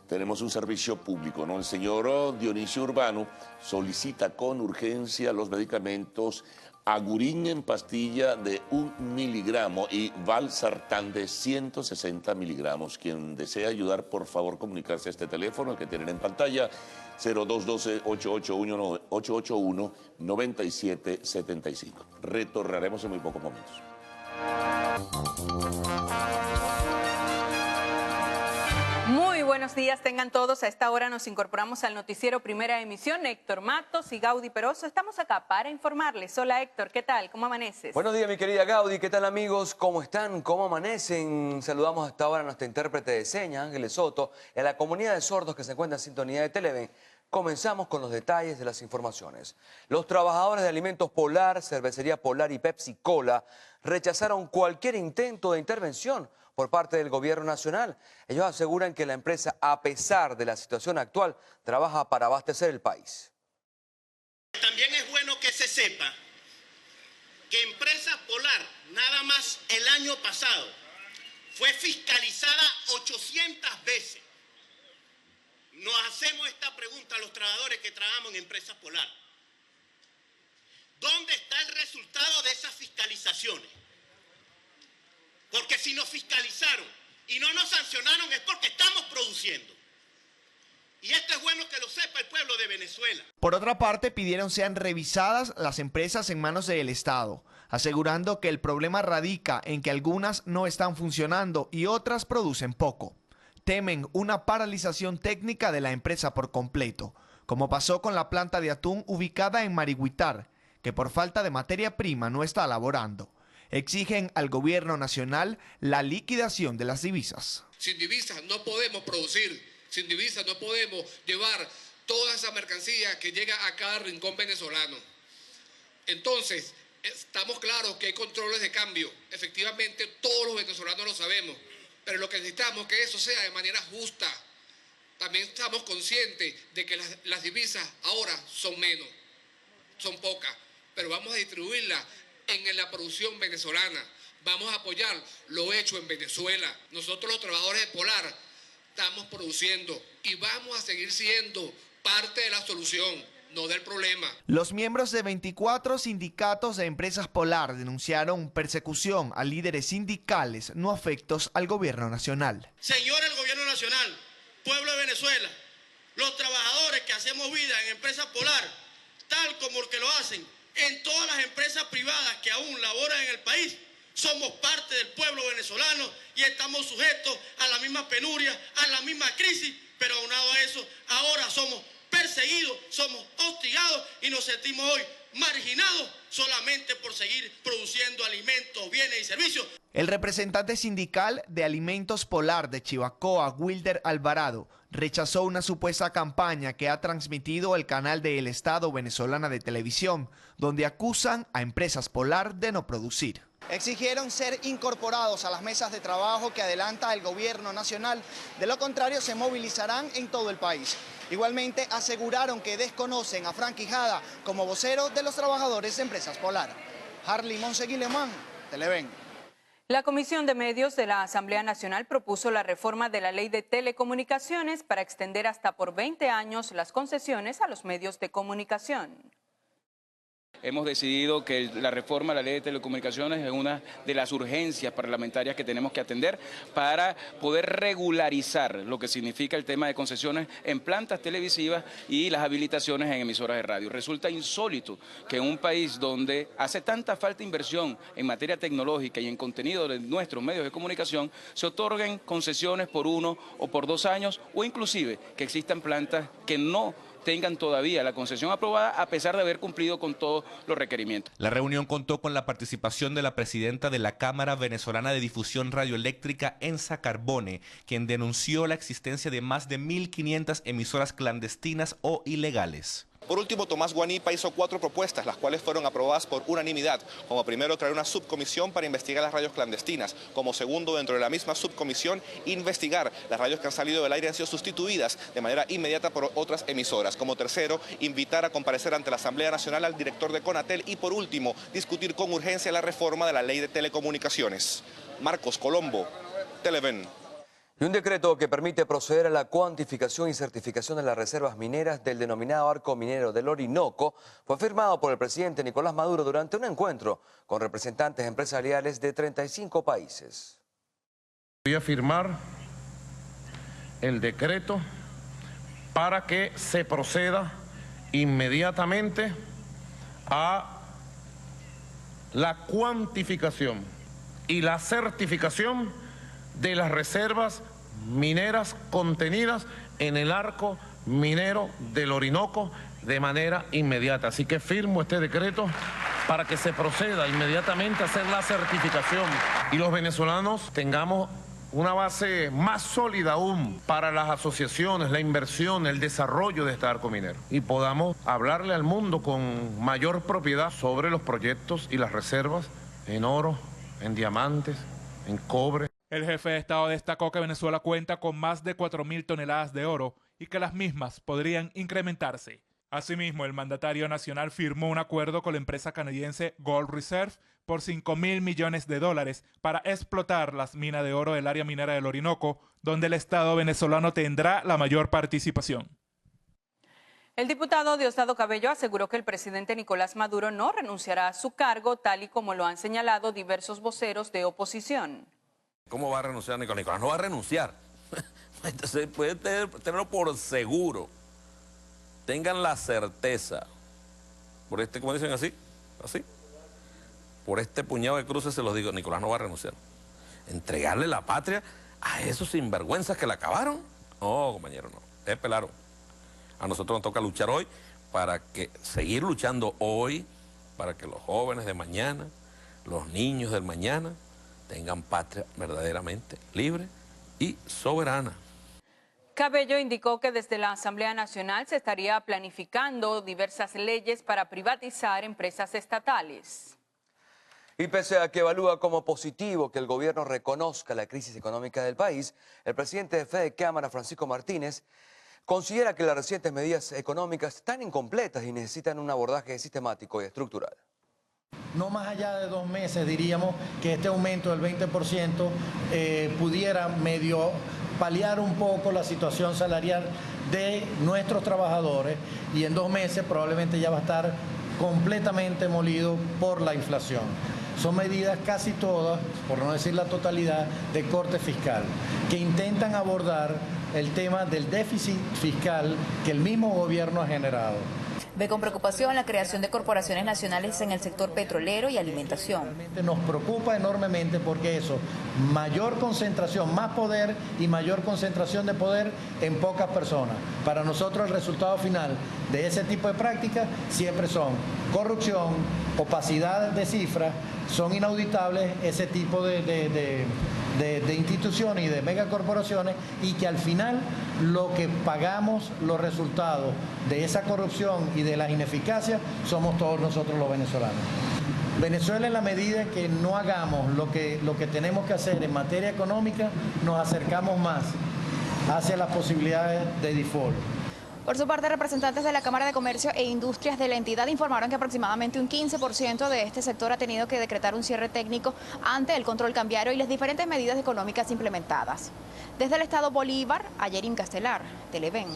tenemos un servicio público, ¿no? El señor Dionisio Urbano solicita con urgencia los medicamentos Agurín en pastilla de 1 miligramo y Valsartán de 160 miligramos. Quien desea ayudar, por favor, comunicarse a este teléfono, el que tienen en pantalla, 0212-881-9775. Retornaremos en muy pocos momentos. Muy buenos días tengan todos. A esta hora nos incorporamos al noticiero Primera Emisión. Héctor Matos y Gaudí Peroso estamos acá para informarles. Hola Héctor, ¿qué tal? ¿Cómo amaneces? Buenos días mi querida Gaudí, ¿qué tal amigos? ¿Cómo están? ¿Cómo amanecen? Saludamos hasta ahora a nuestra intérprete de señas, Ángeles Soto, y a la comunidad de sordos que se encuentra en sintonía de Televen. Comenzamos con los detalles de las informaciones. Los trabajadores de Alimentos Polar, Cervecería Polar y Pepsi Cola rechazaron cualquier intento de intervención por parte del gobierno nacional. Ellos aseguran que la empresa, a pesar de la situación actual, trabaja para abastecer el país. También es bueno que se sepa que Empresa Polar, nada más el año pasado, fue fiscalizada 800 veces. Nos hacemos esta pregunta a los trabajadores que trabajamos en Empresa Polar. ¿Dónde está el resultado de esas fiscalizaciones? Porque si nos fiscalizaron y no nos sancionaron es porque estamos produciendo. Y esto es bueno que lo sepa el pueblo de Venezuela. Por otra parte, pidieron sean revisadas las empresas en manos del Estado, asegurando que el problema radica en que algunas no están funcionando y otras producen poco. Temen una paralización técnica de la empresa por completo, como pasó con la planta de atún ubicada en Marigüitar, que por falta de materia prima no está laborando. Exigen al gobierno nacional la liquidación de las divisas. Sin divisas no podemos producir, sin divisas no podemos llevar toda esa mercancía que llega a cada rincón venezolano. Entonces, estamos claros que hay controles de cambio. Efectivamente, todos los venezolanos lo sabemos. Pero lo que necesitamos es que eso sea de manera justa. También estamos conscientes de que las divisas ahora son menos, son pocas, pero vamos a distribuirlas en la producción venezolana. Vamos a apoyar lo hecho en Venezuela. Nosotros los trabajadores de Polar estamos produciendo y vamos a seguir siendo parte de la solución. no del problema. Los miembros de 24 sindicatos de empresas Polar denunciaron persecución a líderes sindicales no afectos al gobierno nacional. Señor el gobierno nacional, pueblo de Venezuela, los trabajadores que hacemos vida en empresas Polar, tal como el que lo hacen en todas las empresas privadas que aún laboran en el país, somos parte del pueblo venezolano y estamos sujetos a la misma penuria, a la misma crisis, pero aunado a eso, ahora somos perseguidos, somos hostigados y nos sentimos hoy marginados solamente por seguir produciendo alimentos, bienes y servicios. El representante sindical de Alimentos Polar de Chivacoa, Wilder Alvarado, rechazó una supuesta campaña que ha transmitido el canal del Estado venezolana de televisión, donde acusan a empresas Polar de no producir. Exigieron ser incorporados a las mesas de trabajo que adelanta el gobierno nacional, de lo contrario se movilizarán en todo el país. Igualmente aseguraron que desconocen a Frank Quijada como vocero de los trabajadores de empresas Polar. Harley Monseguilemán, Televen. La Comisión de Medios de la Asamblea Nacional propuso la reforma de la Ley de Telecomunicaciones para extender hasta por 20 años las concesiones a los medios de comunicación. Hemos decidido que la reforma a la Ley de Telecomunicaciones es una de las urgencias parlamentarias que tenemos que atender para poder regularizar lo que significa el tema de concesiones en plantas televisivas y las habilitaciones en emisoras de radio. Resulta insólito que en un país donde hace tanta falta inversión en materia tecnológica y en contenido de nuestros medios de comunicación, se otorguen concesiones por 1 o por 2 años o inclusive que existan plantas que no tengan todavía la concesión aprobada a pesar de haber cumplido con todos los requerimientos. La reunión contó con la participación de la presidenta de la Cámara Venezolana de Difusión Radioeléctrica, Ensa Carbone, quien denunció la existencia de más de 1.500 emisoras clandestinas o ilegales. Por último, Tomás Guanipa hizo 4 propuestas, las cuales fueron aprobadas por unanimidad. Como primero, traer una subcomisión para investigar las radios clandestinas. Como segundo, dentro de la misma subcomisión, investigar las radios que han salido del aire y han sido sustituidas de manera inmediata por otras emisoras. Como tercero, invitar a comparecer ante la Asamblea Nacional al director de Conatel. Y por último, discutir con urgencia la reforma de la Ley de Telecomunicaciones. Marcos Colombo, Televen. Y un decreto que permite proceder a la cuantificación y certificación de las reservas mineras del denominado Arco Minero del Orinoco fue firmado por el presidente Nicolás Maduro durante un encuentro con representantes empresariales de 35 países. Voy a firmar el decreto para que se proceda inmediatamente a la cuantificación y la certificación de las reservas mineras contenidas en el Arco Minero del Orinoco de manera inmediata. Así que firmo este decreto para que se proceda inmediatamente a hacer la certificación y los venezolanos tengamos una base más sólida aún para las asociaciones, la inversión, el desarrollo de este arco minero y podamos hablarle al mundo con mayor propiedad sobre los proyectos y las reservas en oro, en diamantes, en cobre. El jefe de Estado destacó que Venezuela cuenta con más de 4.000 toneladas de oro y que las mismas podrían incrementarse. Asimismo, el mandatario nacional firmó un acuerdo con la empresa canadiense Gold Reserve por $5.000 millones para explotar las minas de oro del área minera del Orinoco, donde el Estado venezolano tendrá la mayor participación. El diputado Diosdado Cabello aseguró que el presidente Nicolás Maduro no renunciará a su cargo, tal y como lo han señalado diversos voceros de oposición. ¿Cómo va a renunciar Nicolás? Nicolás no va a renunciar. Entonces puede tenerlo por seguro. Tengan la certeza. Por este, ¿cómo dicen así? Así. Por este puñado de cruces se los digo, Nicolás no va a renunciar. Entregarle la patria a esos sinvergüenzas que la acabaron. No, compañero, no. Es pelaron. A nosotros nos toca luchar hoy seguir luchando hoy para que los jóvenes de mañana, los niños del mañana, tengan patria verdaderamente libre y soberana. Cabello indicó que desde la Asamblea Nacional se estaría planificando diversas leyes para privatizar empresas estatales. Y pese a que evalúa como positivo que el gobierno reconozca la crisis económica del país, el presidente de Fede Cámara, Francisco Martínez, considera que las recientes medidas económicas están incompletas y necesitan un abordaje sistemático y estructural. No más allá de 2 meses diríamos que este aumento del 20% pudiera medio paliar un poco la situación salarial de nuestros trabajadores y en 2 meses probablemente ya va a estar completamente molido por la inflación. Son medidas casi todas, por no decir la totalidad, de corte fiscal, que intentan abordar el tema del déficit fiscal que el mismo gobierno ha generado. Ve con preocupación la creación de corporaciones nacionales en el sector petrolero y alimentación. Nos preocupa enormemente porque eso, mayor concentración, más poder y mayor concentración de poder en pocas personas. Para nosotros el resultado final de ese tipo de prácticas siempre son corrupción, opacidad de cifras, son inauditables ese tipo de instituciones y de megacorporaciones, y que al final lo que pagamos los resultados de esa corrupción y de las ineficacias somos todos nosotros los venezolanos. Venezuela, en la medida en que no hagamos lo que tenemos que hacer en materia económica, nos acercamos más hacia las posibilidades de default. Por su parte, representantes de la Cámara de Comercio e Industrias de la entidad informaron que aproximadamente un 15% de este sector ha tenido que decretar un cierre técnico ante el control cambiario y las diferentes medidas económicas implementadas. Desde el estado Bolívar, Ayerim Castelar, Televen.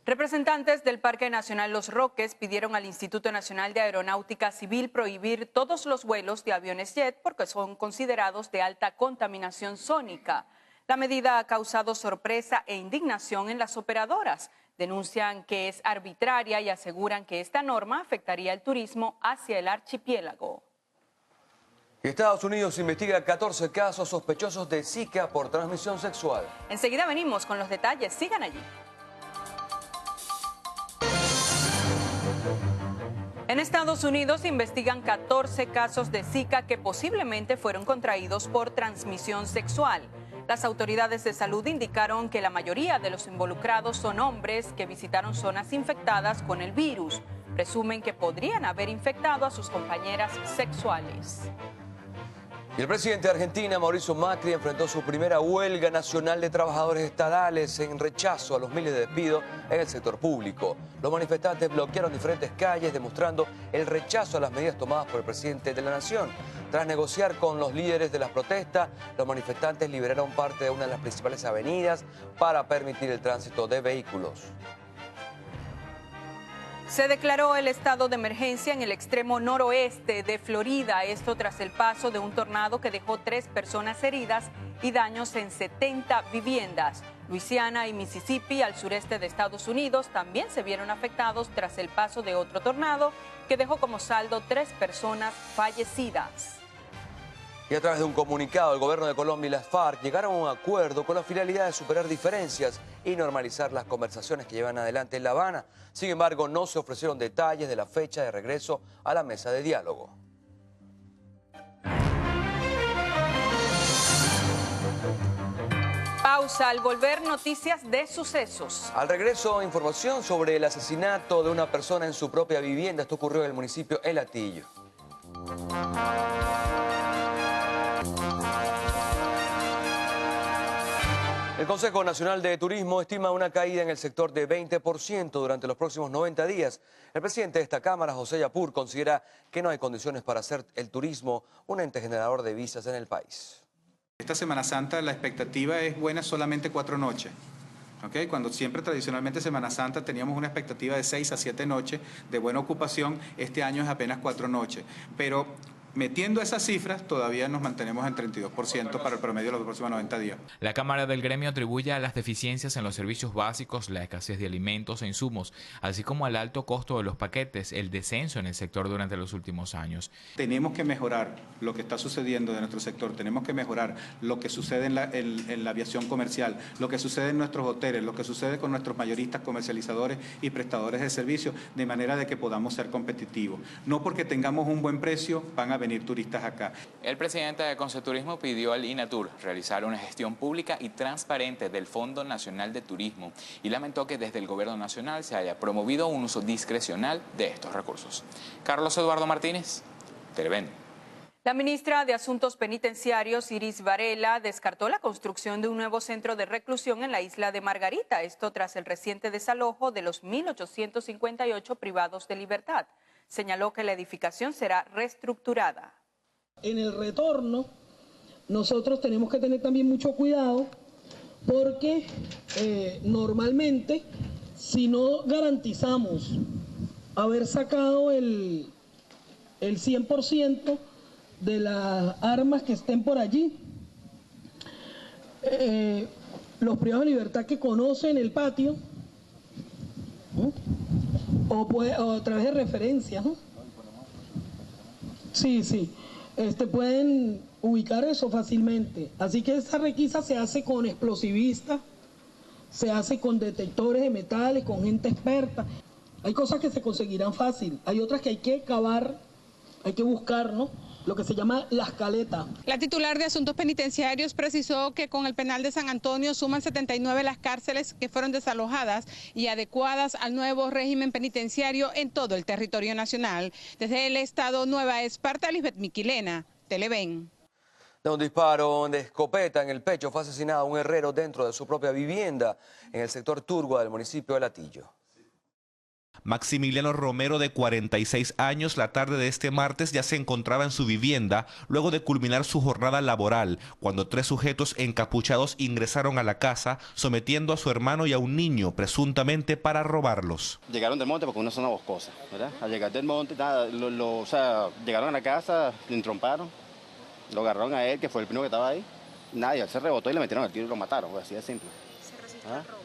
Representantes del Parque Nacional Los Roques pidieron al Instituto Nacional de Aeronáutica Civil prohibir todos los vuelos de aviones jet porque son considerados de alta contaminación sónica. La medida ha causado sorpresa e indignación en las operadoras. Denuncian que es arbitraria y aseguran que esta norma afectaría el turismo hacia el archipiélago. Estados Unidos investiga 14 casos sospechosos de Zika por transmisión sexual. Enseguida venimos con los detalles. Sigan allí. En Estados Unidos investigan 14 casos de Zika que posiblemente fueron contraídos por transmisión sexual. Las autoridades de salud indicaron que la mayoría de los involucrados son hombres que visitaron zonas infectadas con el virus. Presumen que podrían haber infectado a sus compañeras sexuales. Y el presidente de Argentina, Mauricio Macri, enfrentó su primera huelga nacional de trabajadores estatales en rechazo a los miles de despidos en el sector público. Los manifestantes bloquearon diferentes calles demostrando el rechazo a las medidas tomadas por el presidente de la nación. Tras negociar con los líderes de las protestas, los manifestantes liberaron parte de una de las principales avenidas para permitir el tránsito de vehículos. Se declaró el estado de emergencia en el extremo noroeste de Florida, esto tras el paso de un tornado que dejó 3 personas heridas y daños en 70 viviendas. Luisiana y Mississippi, al sureste de Estados Unidos, también se vieron afectados tras el paso de otro tornado que dejó como saldo 3 personas fallecidas. Y a través de un comunicado, el gobierno de Colombia y las FARC llegaron a un acuerdo con la finalidad de superar diferencias y normalizar las conversaciones que llevan adelante en La Habana. Sin embargo, no se ofrecieron detalles de la fecha de regreso a la mesa de diálogo. Pausa. Al volver, noticias de sucesos. Al regreso, información sobre el asesinato de una persona en su propia vivienda. Esto ocurrió en el municipio El Hatillo. El Consejo Nacional de Turismo estima una caída en el sector de 20% durante los próximos 90 días. El presidente de esta Cámara, José Yapur, considera que no hay condiciones para hacer el turismo un ente generador de divisas en el país. Esta Semana Santa la expectativa es buena solamente 4 noches. ¿Okay? Cuando siempre tradicionalmente Semana Santa teníamos una expectativa de 6 a 7 noches de buena ocupación, este año es apenas 4 noches. Pero metiendo esas cifras, todavía nos mantenemos en 32% para el promedio de los próximos 90 días. La Cámara del Gremio atribuye a las deficiencias en los servicios básicos, la escasez de alimentos e insumos, así como al alto costo de los paquetes, el descenso en el sector durante los últimos años. Tenemos que mejorar lo que está sucediendo en nuestro sector, tenemos que mejorar lo que sucede en la aviación comercial, lo que sucede en nuestros hoteles, lo que sucede con nuestros mayoristas, comercializadores y prestadores de servicios, de manera de que podamos ser competitivos. No porque tengamos un buen precio van a venir turistas acá. El presidente de Conceturismo pidió al INATUR realizar una gestión pública y transparente del Fondo Nacional de Turismo y lamentó que desde el Gobierno Nacional se haya promovido un uso discrecional de estos recursos. Carlos Eduardo Martínez, Televen. La ministra de Asuntos Penitenciarios, Iris Varela, descartó la construcción de un nuevo centro de reclusión en la isla de Margarita, esto tras el reciente desalojo de los 1.858 privados de libertad. Señaló que la edificación será reestructurada. En el retorno, nosotros tenemos que tener también mucho cuidado porque normalmente si no garantizamos haber sacado el 100% de las armas que estén por allí, los privados de libertad que conocen el patio, ¿no? o a través de referencias, ¿no? Sí, pueden ubicar eso fácilmente. Así que esa requisa se hace con explosivistas, se hace con detectores de metales, con gente experta. Hay cosas que se conseguirán fácil, hay otras que hay que cavar, hay que buscar, ¿no? Lo que se llama la escaleta. La titular de Asuntos Penitenciarios precisó que con el penal de San Antonio suman 79 las cárceles que fueron desalojadas y adecuadas al nuevo régimen penitenciario en todo el territorio nacional. Desde el estado Nueva Esparta, Lisbeth Miquilena, Televen. De un disparo de escopeta en el pecho fue asesinado un herrero dentro de su propia vivienda en el sector Turgua del municipio de Latillo. Maximiliano Romero, de 46 años, la tarde de este martes ya se encontraba en su vivienda luego de culminar su jornada laboral, cuando 3 sujetos encapuchados ingresaron a la casa, sometiendo a su hermano y a un niño, presuntamente para robarlos. Llegaron del monte porque es una zona boscosa, ¿verdad? Al llegar del monte, nada, llegaron a la casa, lo entromparon, lo agarraron a él, que fue el primo que estaba ahí, nadie, se rebotó y le metieron el tiro y lo mataron, pues, así de simple.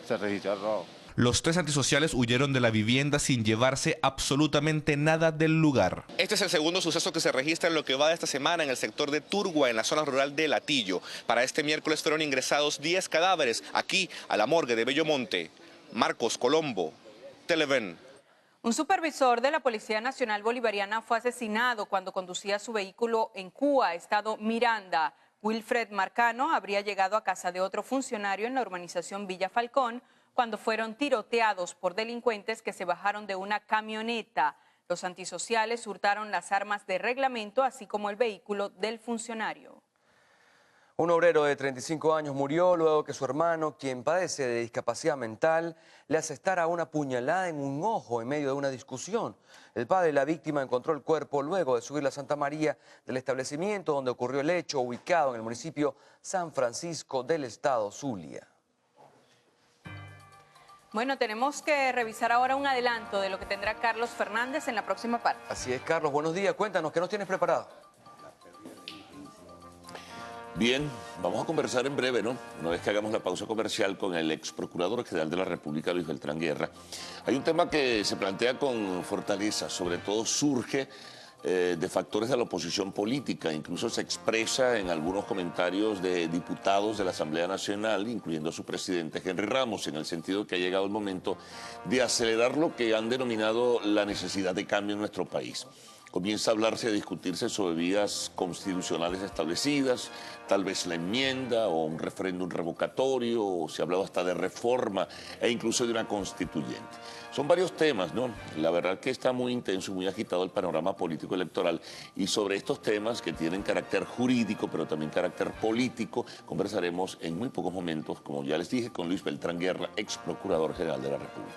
Se resistió al robo. Los 3 antisociales huyeron de la vivienda sin llevarse absolutamente nada del lugar. Este es el segundo suceso que se registra en lo que va de esta semana en el sector de Turgua, en la zona rural de Latillo. Para este miércoles fueron ingresados 10 cadáveres aquí a la morgue de Bellomonte. Marcos Colombo, Televen. Un supervisor de la Policía Nacional Bolivariana fue asesinado cuando conducía su vehículo en Cuba, estado Miranda. Wilfred Marcano habría llegado a casa de otro funcionario en la urbanización Villa Falcón cuando fueron tiroteados por delincuentes que se bajaron de una camioneta. Los antisociales hurtaron las armas de reglamento, así como el vehículo del funcionario. Un obrero de 35 años murió luego que su hermano, quien padece de discapacidad mental, le asestara una puñalada en un ojo en medio de una discusión. El padre de la víctima encontró el cuerpo luego de subir la Santa María del establecimiento donde ocurrió el hecho, ubicado en el municipio San Francisco del estado Zulia. Bueno, tenemos que revisar ahora un adelanto de lo que tendrá Carlos Fernández en la próxima parte. Así es, Carlos. Buenos días. Cuéntanos, ¿qué nos tienes preparado? Bien, vamos a conversar en breve, ¿no? Una vez que hagamos la pausa comercial con el ex procurador general de la República, Luis Beltrán Guerra. Hay un tema que se plantea con fortaleza, sobre todo surge de factores de la oposición política, incluso se expresa en algunos comentarios de diputados de la Asamblea Nacional, incluyendo a su presidente Henry Ramos, en el sentido que ha llegado el momento de acelerar lo que han denominado la necesidad de cambio en nuestro país. Comienza a hablarse, a discutirse sobre vías constitucionales establecidas, tal vez la enmienda o un referéndum revocatorio, o se ha hablado hasta de reforma e incluso de una constituyente. Son varios temas, ¿no? La verdad que está muy intenso y muy agitado el panorama político electoral, y sobre estos temas que tienen carácter jurídico pero también carácter político conversaremos en muy pocos momentos, como ya les dije, con Luis Beltrán Guerra, ex procurador general de la República.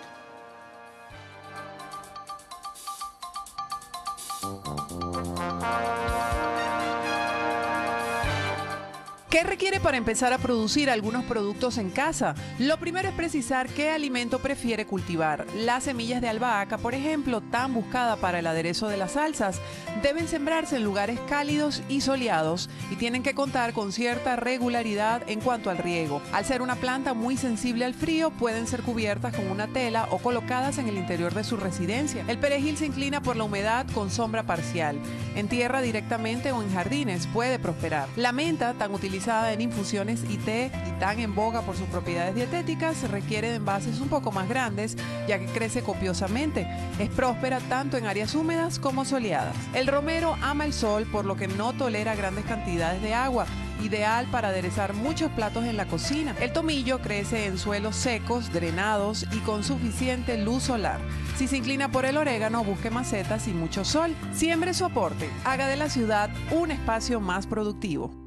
¿Qué requiere para empezar a producir algunos productos en casa? Lo primero es precisar qué alimento prefiere cultivar. Las semillas de albahaca, por ejemplo, tan buscada para el aderezo de las salsas, deben sembrarse en lugares cálidos y soleados y tienen que contar con cierta regularidad en cuanto al riego. Al ser una planta muy sensible al frío, pueden ser cubiertas con una tela o colocadas en el interior de su residencia. El perejil se inclina por la humedad con sombra parcial. En tierra directamente o en jardines puede prosperar. La menta, tan utilizada en infusiones y té y tan en boga por sus propiedades dietéticas, requiere de envases un poco más grandes, ya que crece copiosamente. Es próspera tanto en áreas húmedas como soleadas. El romero ama el sol, por lo que no tolera grandes cantidades de agua, ideal para aderezar muchos platos en la cocina. El tomillo crece en suelos secos, drenados y con suficiente luz solar. Si se inclina por el orégano, busque macetas y mucho sol. Siembre su aporte. Haga de la ciudad un espacio más productivo.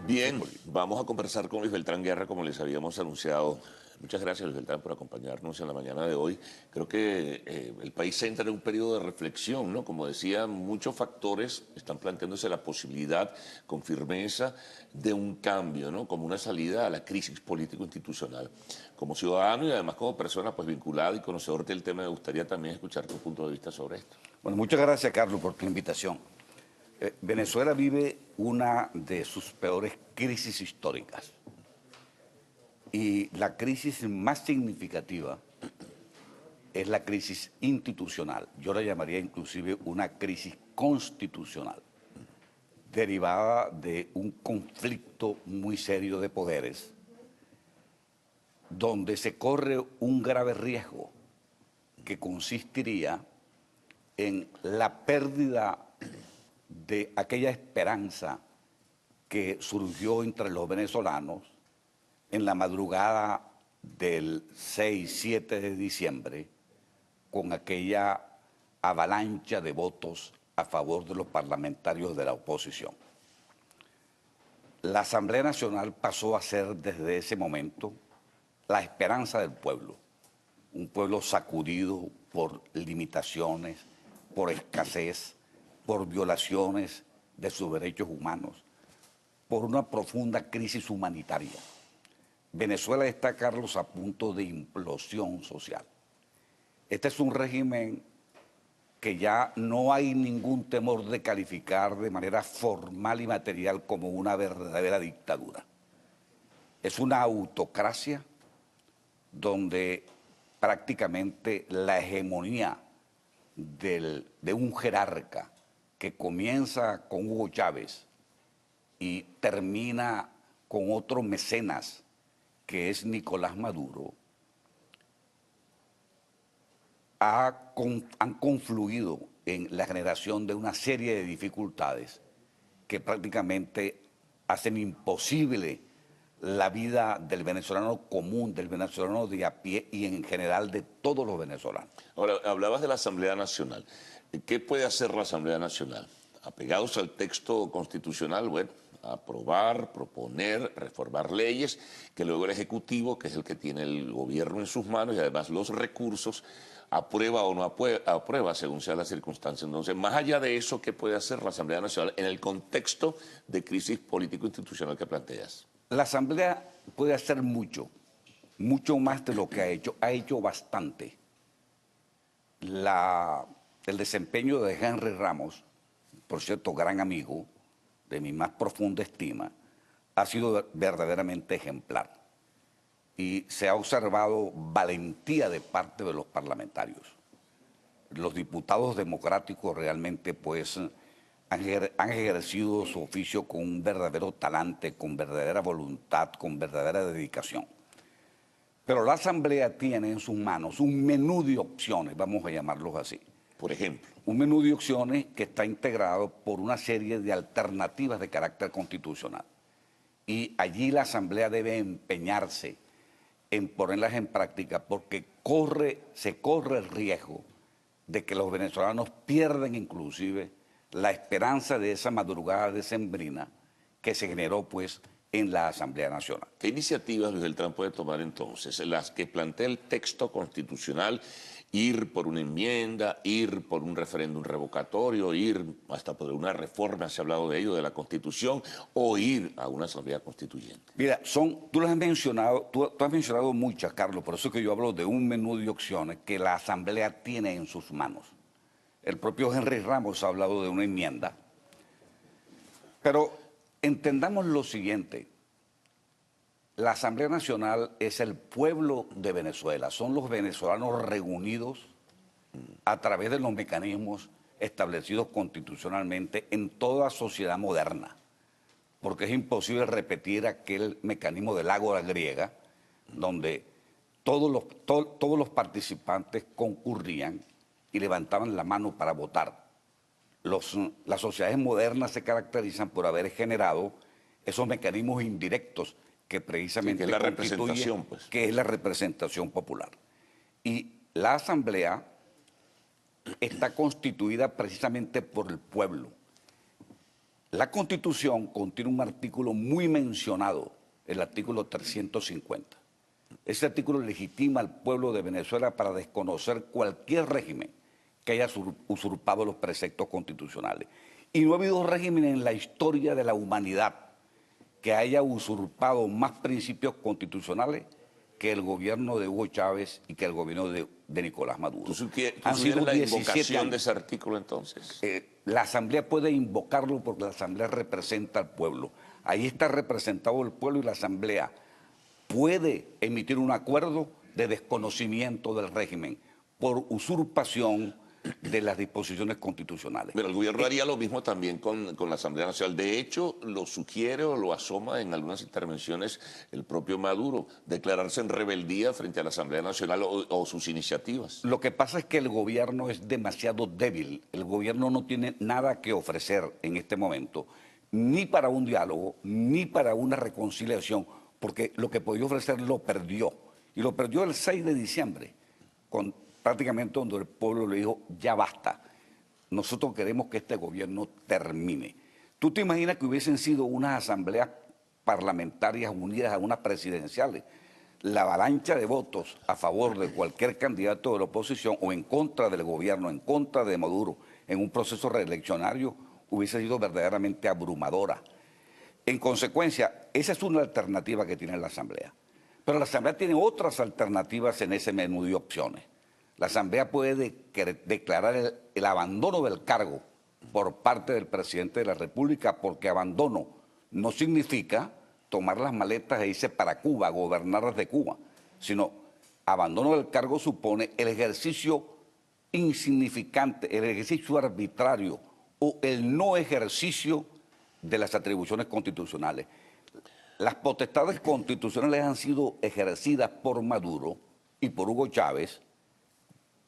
Bien, vamos a conversar con Luis Beltrán Guerra, como les habíamos anunciado Muchas gracias, Luis Beltrán, por acompañarnos en la mañana de hoy. Creo que el país entra en un periodo de reflexión, ¿no? Como decía, muchos factores están planteándose la posibilidad con firmeza de un cambio, ¿no? Como una salida a la crisis político-institucional. Como ciudadano y además como persona pues vinculada y conocedor del tema, me gustaría también escuchar tu punto de vista sobre esto. Bueno, muchas gracias, Carlos, por tu invitación. Venezuela vive una de sus peores crisis históricas. Y la crisis más significativa es la crisis institucional. Yo la llamaría inclusive una crisis constitucional, derivada de un conflicto muy serio de poderes, donde se corre un grave riesgo que consistiría en la pérdida de aquella esperanza que surgió entre los venezolanos en la madrugada del 6-7 de diciembre, con aquella avalancha de votos a favor de los parlamentarios de la oposición. La Asamblea Nacional pasó a ser desde ese momento la esperanza del pueblo, un pueblo sacudido por limitaciones, por escasez, por violaciones de sus derechos humanos, por una profunda crisis humanitaria. Venezuela está, Carlos, a punto de implosión social. Este es un régimen que ya no hay ningún temor de calificar de manera formal y material como una verdadera dictadura. Es una autocracia donde prácticamente la hegemonía de un jerarca que comienza con Hugo Chávez y termina con otro mecenas, que es Nicolás Maduro, han confluido en la generación de una serie de dificultades que prácticamente hacen imposible la vida del venezolano común, del venezolano de a pie y en general de todos los venezolanos. Ahora, hablabas de la Asamblea Nacional. ¿Qué puede hacer la Asamblea Nacional? Apegados al texto constitucional, bueno, aprobar, proponer, reformar leyes, que luego el Ejecutivo, que es el que tiene el gobierno en sus manos y además los recursos, aprueba o no aprueba según sea la circunstancia. Entonces, más allá de eso, ¿qué puede hacer la Asamblea Nacional en el contexto de crisis político-institucional que planteas? La Asamblea puede hacer mucho, mucho más de lo que ha hecho bastante. El desempeño de Henry Ramos, por cierto, gran amigo, de mi más profunda estima, ha sido verdaderamente ejemplar. Y se ha observado valentía de parte de los parlamentarios. Los diputados democráticos realmente pues han ejercido su oficio con un verdadero talante, con verdadera voluntad, con verdadera dedicación. Pero la Asamblea tiene en sus manos un menú de opciones, vamos a llamarlos así. Por ejemplo. Un menú de opciones que está integrado por una serie de alternativas de carácter constitucional. Y allí la Asamblea debe empeñarse en ponerlas en práctica porque se corre el riesgo de que los venezolanos pierdan inclusive la esperanza de esa madrugada decembrina que se generó pues en la Asamblea Nacional. ¿Qué iniciativas Luis Beltrán puede tomar entonces? Las que plantea el texto constitucional, ir por una enmienda, ir por un referéndum revocatorio, ir hasta por una reforma, se ha hablado de ello, de la Constitución, o ir a una Asamblea Constituyente. Mira, tú las has mencionado, tú has mencionado muchas, Carlos, por eso que yo hablo de un menú de opciones que la Asamblea tiene en sus manos. El propio Henry Ramos ha hablado de una enmienda. Pero entendamos lo siguiente. La Asamblea Nacional es el pueblo de Venezuela, son los venezolanos reunidos a través de los mecanismos establecidos constitucionalmente en toda sociedad moderna, porque es imposible repetir aquel mecanismo del ágora griega, donde todos los participantes concurrían y levantaban la mano para votar. Las sociedades modernas se caracterizan por haber generado esos mecanismos indirectos que precisamente sí, que es la representación, pues. Que es la representación popular. Y la Asamblea está constituida precisamente por el pueblo. La Constitución contiene un artículo muy mencionado, el artículo 350, Ese artículo legitima al pueblo de Venezuela para desconocer cualquier régimen que haya usurpado los preceptos constitucionales. Y no ha habido régimen en la historia de la humanidad que haya usurpado más principios constitucionales que el gobierno de Hugo Chávez y que el gobierno de Nicolás Maduro. ¿Tú sugieres la invocación de ese artículo entonces? La Asamblea puede invocarlo porque la Asamblea representa al pueblo. Ahí está representado el pueblo y la Asamblea puede emitir un acuerdo de desconocimiento del régimen por usurpación de las disposiciones constitucionales. Pero el gobierno haría lo mismo también con la Asamblea Nacional. De hecho, lo sugiere o lo asoma en algunas intervenciones el propio Maduro, declararse en rebeldía frente a la Asamblea Nacional o sus iniciativas. Lo que pasa es que el gobierno es demasiado débil. El gobierno no tiene nada que ofrecer en este momento, ni para un diálogo, ni para una reconciliación, porque lo que podía ofrecer lo perdió. Y lo perdió el 6 de diciembre, prácticamente donde el pueblo le dijo, ya basta, nosotros queremos que este gobierno termine. ¿Tú te imaginas que hubiesen sido unas asambleas parlamentarias unidas a unas presidenciales? La avalancha de votos a favor de cualquier candidato de la oposición o en contra del gobierno, en contra de Maduro, en un proceso reeleccionario, hubiese sido verdaderamente abrumadora. En consecuencia, esa es una alternativa que tiene la Asamblea. Pero la Asamblea tiene otras alternativas en ese menú de opciones. La Asamblea puede declarar el abandono del cargo por parte del presidente de la República, porque abandono no significa tomar las maletas e irse para Cuba, gobernar desde Cuba, sino abandono del cargo supone el ejercicio insignificante, el ejercicio arbitrario o el no ejercicio de las atribuciones constitucionales. Las potestades constitucionales han sido ejercidas por Maduro y por Hugo Chávez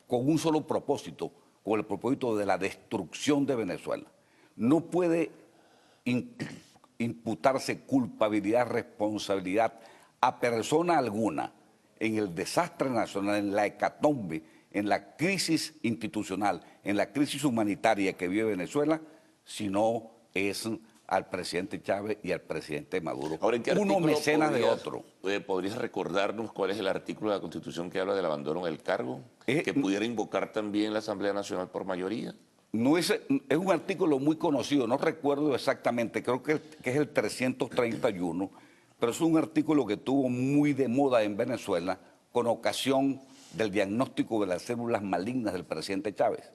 con un solo propósito, con el propósito de la destrucción de Venezuela. No puede imputarse culpabilidad, responsabilidad a persona alguna en el desastre nacional, en la hecatombe, en la crisis institucional, en la crisis humanitaria que vive Venezuela, sino es al presidente Chávez y al presidente Maduro. Ahora, ¿en qué uno artículo mecenas de otro. ¿Podrías recordarnos cuál es el artículo de la Constitución que habla del abandono del cargo? ¿Que pudiera invocar también la Asamblea Nacional por mayoría? No es un artículo muy conocido, no recuerdo exactamente, creo que es el 331, pero es un artículo que tuvo muy de moda en Venezuela con ocasión del diagnóstico de las células malignas del presidente Chávez.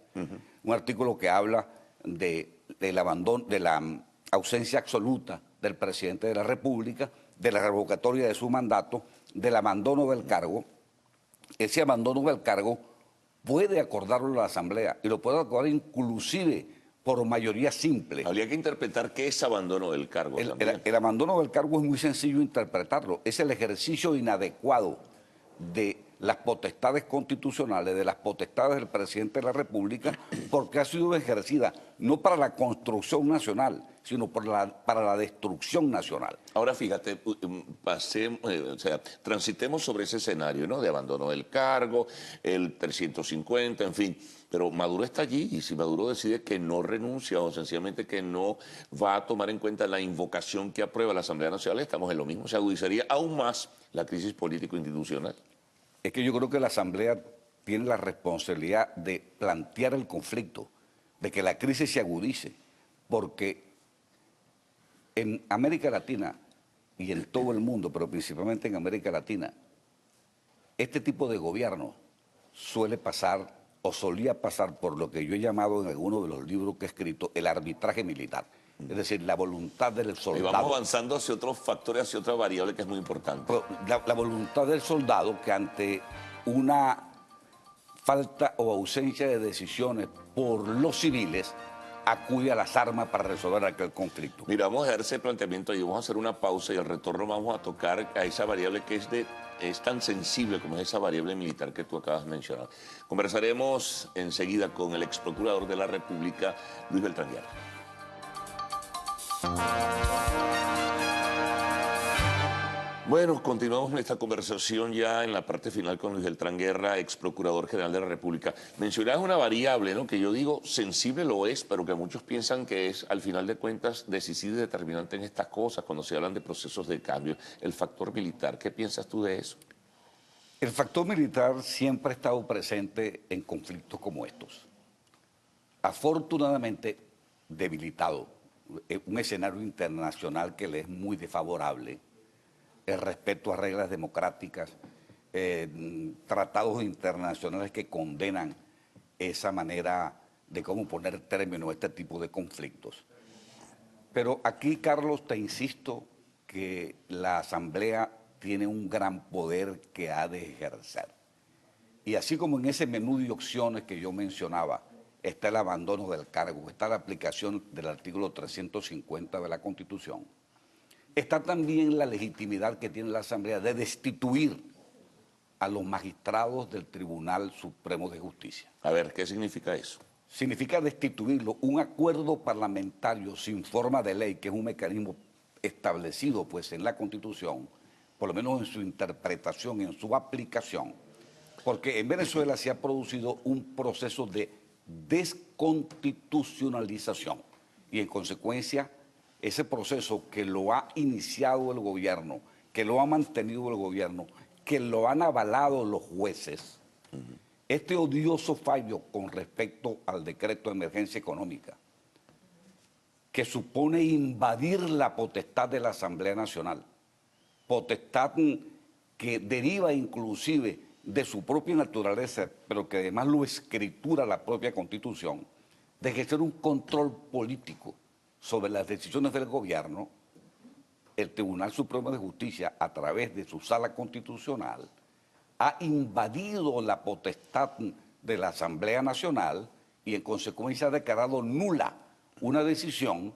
Un artículo que habla del abandono, de la ausencia absoluta del presidente de la República, de la revocatoria de su mandato, del abandono del cargo. Ese abandono del cargo puede acordarlo la Asamblea y lo puede acordar inclusive por mayoría simple. Habría que interpretar qué es abandono del cargo. El abandono del cargo es muy sencillo interpretarlo. Es el ejercicio inadecuado de las potestades constitucionales, de las potestades del presidente de la República, porque ha sido ejercida no para la construcción nacional, sino para la destrucción nacional. Ahora fíjate, transitemos sobre ese escenario, ¿no? De abandono del cargo, el 350, en fin. Pero Maduro está allí y si Maduro decide que no renuncia o sencillamente que no va a tomar en cuenta la invocación que aprueba la Asamblea Nacional, estamos en lo mismo. Se agudizaría aún más la crisis político-institucional. Es que yo creo que la Asamblea tiene la responsabilidad de plantear el conflicto, de que la crisis se agudice, porque en América Latina y en todo el mundo, pero principalmente en América Latina, este tipo de gobierno suele pasar o solía pasar por lo que yo he llamado en algunos de los libros que he escrito el arbitraje militar. Es decir, la voluntad del soldado. Y vamos avanzando hacia otros factores, hacia otra variable que es muy importante. La voluntad del soldado que ante una falta o ausencia de decisiones por los civiles acude a las armas para resolver aquel conflicto. Mira, vamos a hacer ese planteamiento y vamos a hacer una pausa y al retorno vamos a tocar a esa variable que es tan sensible como es esa variable militar que tú acabas de mencionar. Conversaremos enseguida con el ex procurador de la República, Luis Beltrán Guerra. Bueno, continuamos nuestra conversación ya en la parte final con Luis Beltrán Guerra, ex procurador general de la República. Mencionabas una variable, ¿no? Que yo digo sensible lo es, pero que muchos piensan que es, al final de cuentas, decisiva y determinante en estas cosas, cuando se hablan de procesos de cambio, el factor militar. ¿Qué piensas tú de eso? El factor militar siempre ha estado presente en conflictos como estos. Afortunadamente debilitado, un escenario internacional que le es muy desfavorable, el respeto a reglas democráticas, tratados internacionales que condenan esa manera de cómo poner término a este tipo de conflictos. Pero aquí, Carlos, te insisto que la Asamblea tiene un gran poder que ha de ejercer. Y así como en ese menú de opciones que yo mencionaba, está el abandono del cargo, está la aplicación del artículo 350 de la Constitución, está también la legitimidad que tiene la Asamblea de destituir a los magistrados del Tribunal Supremo de Justicia. A ver, ¿qué significa eso? Significa destituirlo. Un acuerdo parlamentario sin forma de ley, que es un mecanismo establecido pues en la Constitución, por lo menos en su interpretación, en su aplicación, porque en Venezuela se ha producido un proceso de desconstitucionalización y en consecuencia ese proceso que lo ha iniciado el gobierno, que lo ha mantenido el gobierno, que lo han avalado los jueces, este odioso fallo con respecto al decreto de emergencia económica, que supone invadir la potestad de la Asamblea Nacional, potestad que deriva inclusive de su propia naturaleza, pero que además lo escritura la propia Constitución, de ejercer un control político sobre las decisiones del gobierno, el Tribunal Supremo de Justicia, a través de su sala constitucional, ha invadido la potestad de la Asamblea Nacional y en consecuencia ha declarado nula una decisión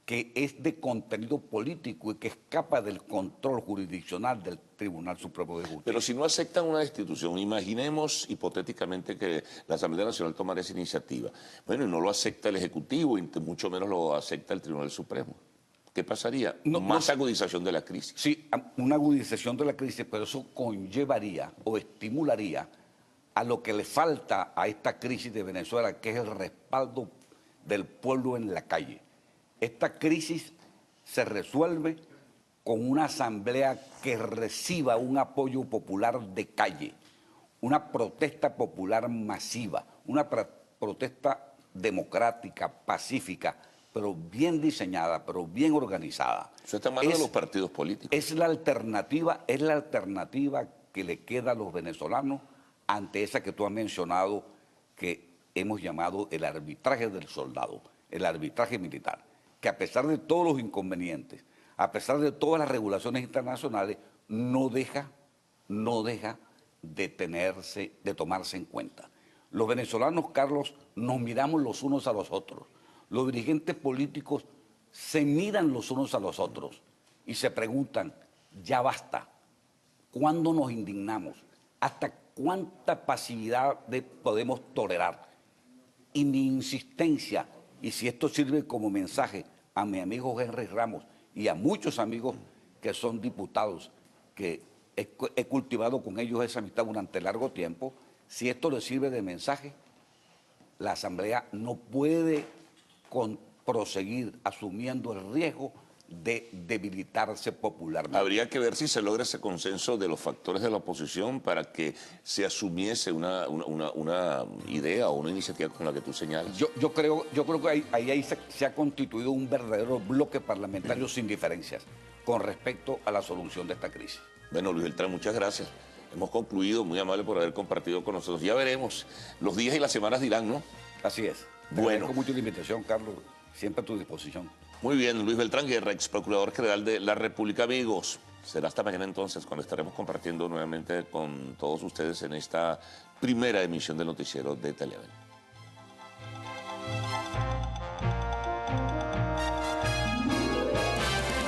que es de contenido político y que escapa del control jurisdiccional del Tribunal Supremo de Justicia. Pero si no aceptan una destitución, imaginemos hipotéticamente que la Asamblea Nacional tomara esa iniciativa. Bueno, y no lo acepta el Ejecutivo y mucho menos lo acepta el Tribunal Supremo. ¿Qué pasaría? Más agudización de la crisis. Sí, una agudización de la crisis, pero eso conllevaría o estimularía a lo que le falta a esta crisis de Venezuela, que es el respaldo del pueblo en la calle. Esta crisis se resuelve con una asamblea que reciba un apoyo popular de calle, una protesta popular masiva, una protesta democrática, pacífica, pero bien diseñada, pero bien organizada. Eso está en manos de los partidos políticos. Es la alternativa que le queda a los venezolanos ante esa que tú has mencionado, que hemos llamado el arbitraje del soldado, el arbitraje militar, que a pesar de todos los inconvenientes, a pesar de todas las regulaciones internacionales, no deja de tomarse en cuenta. Los venezolanos, Carlos, nos miramos los unos a los otros. Los dirigentes políticos se miran los unos a los otros y se preguntan, ya basta, ¿cuándo nos indignamos? ¿Hasta cuánta pasividad podemos tolerar? Y mi insistencia, y si esto sirve como mensaje a mi amigo Henry Ramos y a muchos amigos que son diputados, que he cultivado con ellos esa amistad durante largo tiempo, si esto les sirve de mensaje, la Asamblea no puede proseguir asumiendo el riesgo de debilitarse popularmente. Habría que ver si se logra ese consenso de los factores de la oposición para que se asumiese una idea o una iniciativa con la que tú señalas. Yo creo que ahí se ha constituido un verdadero bloque parlamentario sin diferencias con respecto a la solución de esta crisis. Bueno, Luis Beltrán, muchas gracias. Hemos concluido, muy amable por haber compartido con nosotros. Ya veremos, los días y las semanas dirán, ¿no? Así es. Bueno. Con mucha invitación, Carlos, siempre a tu disposición. Muy bien, Luis Beltrán Guerra, ex procurador general de la República. Amigos, será hasta mañana entonces cuando estaremos compartiendo nuevamente con todos ustedes en esta primera emisión del noticiero de Televen.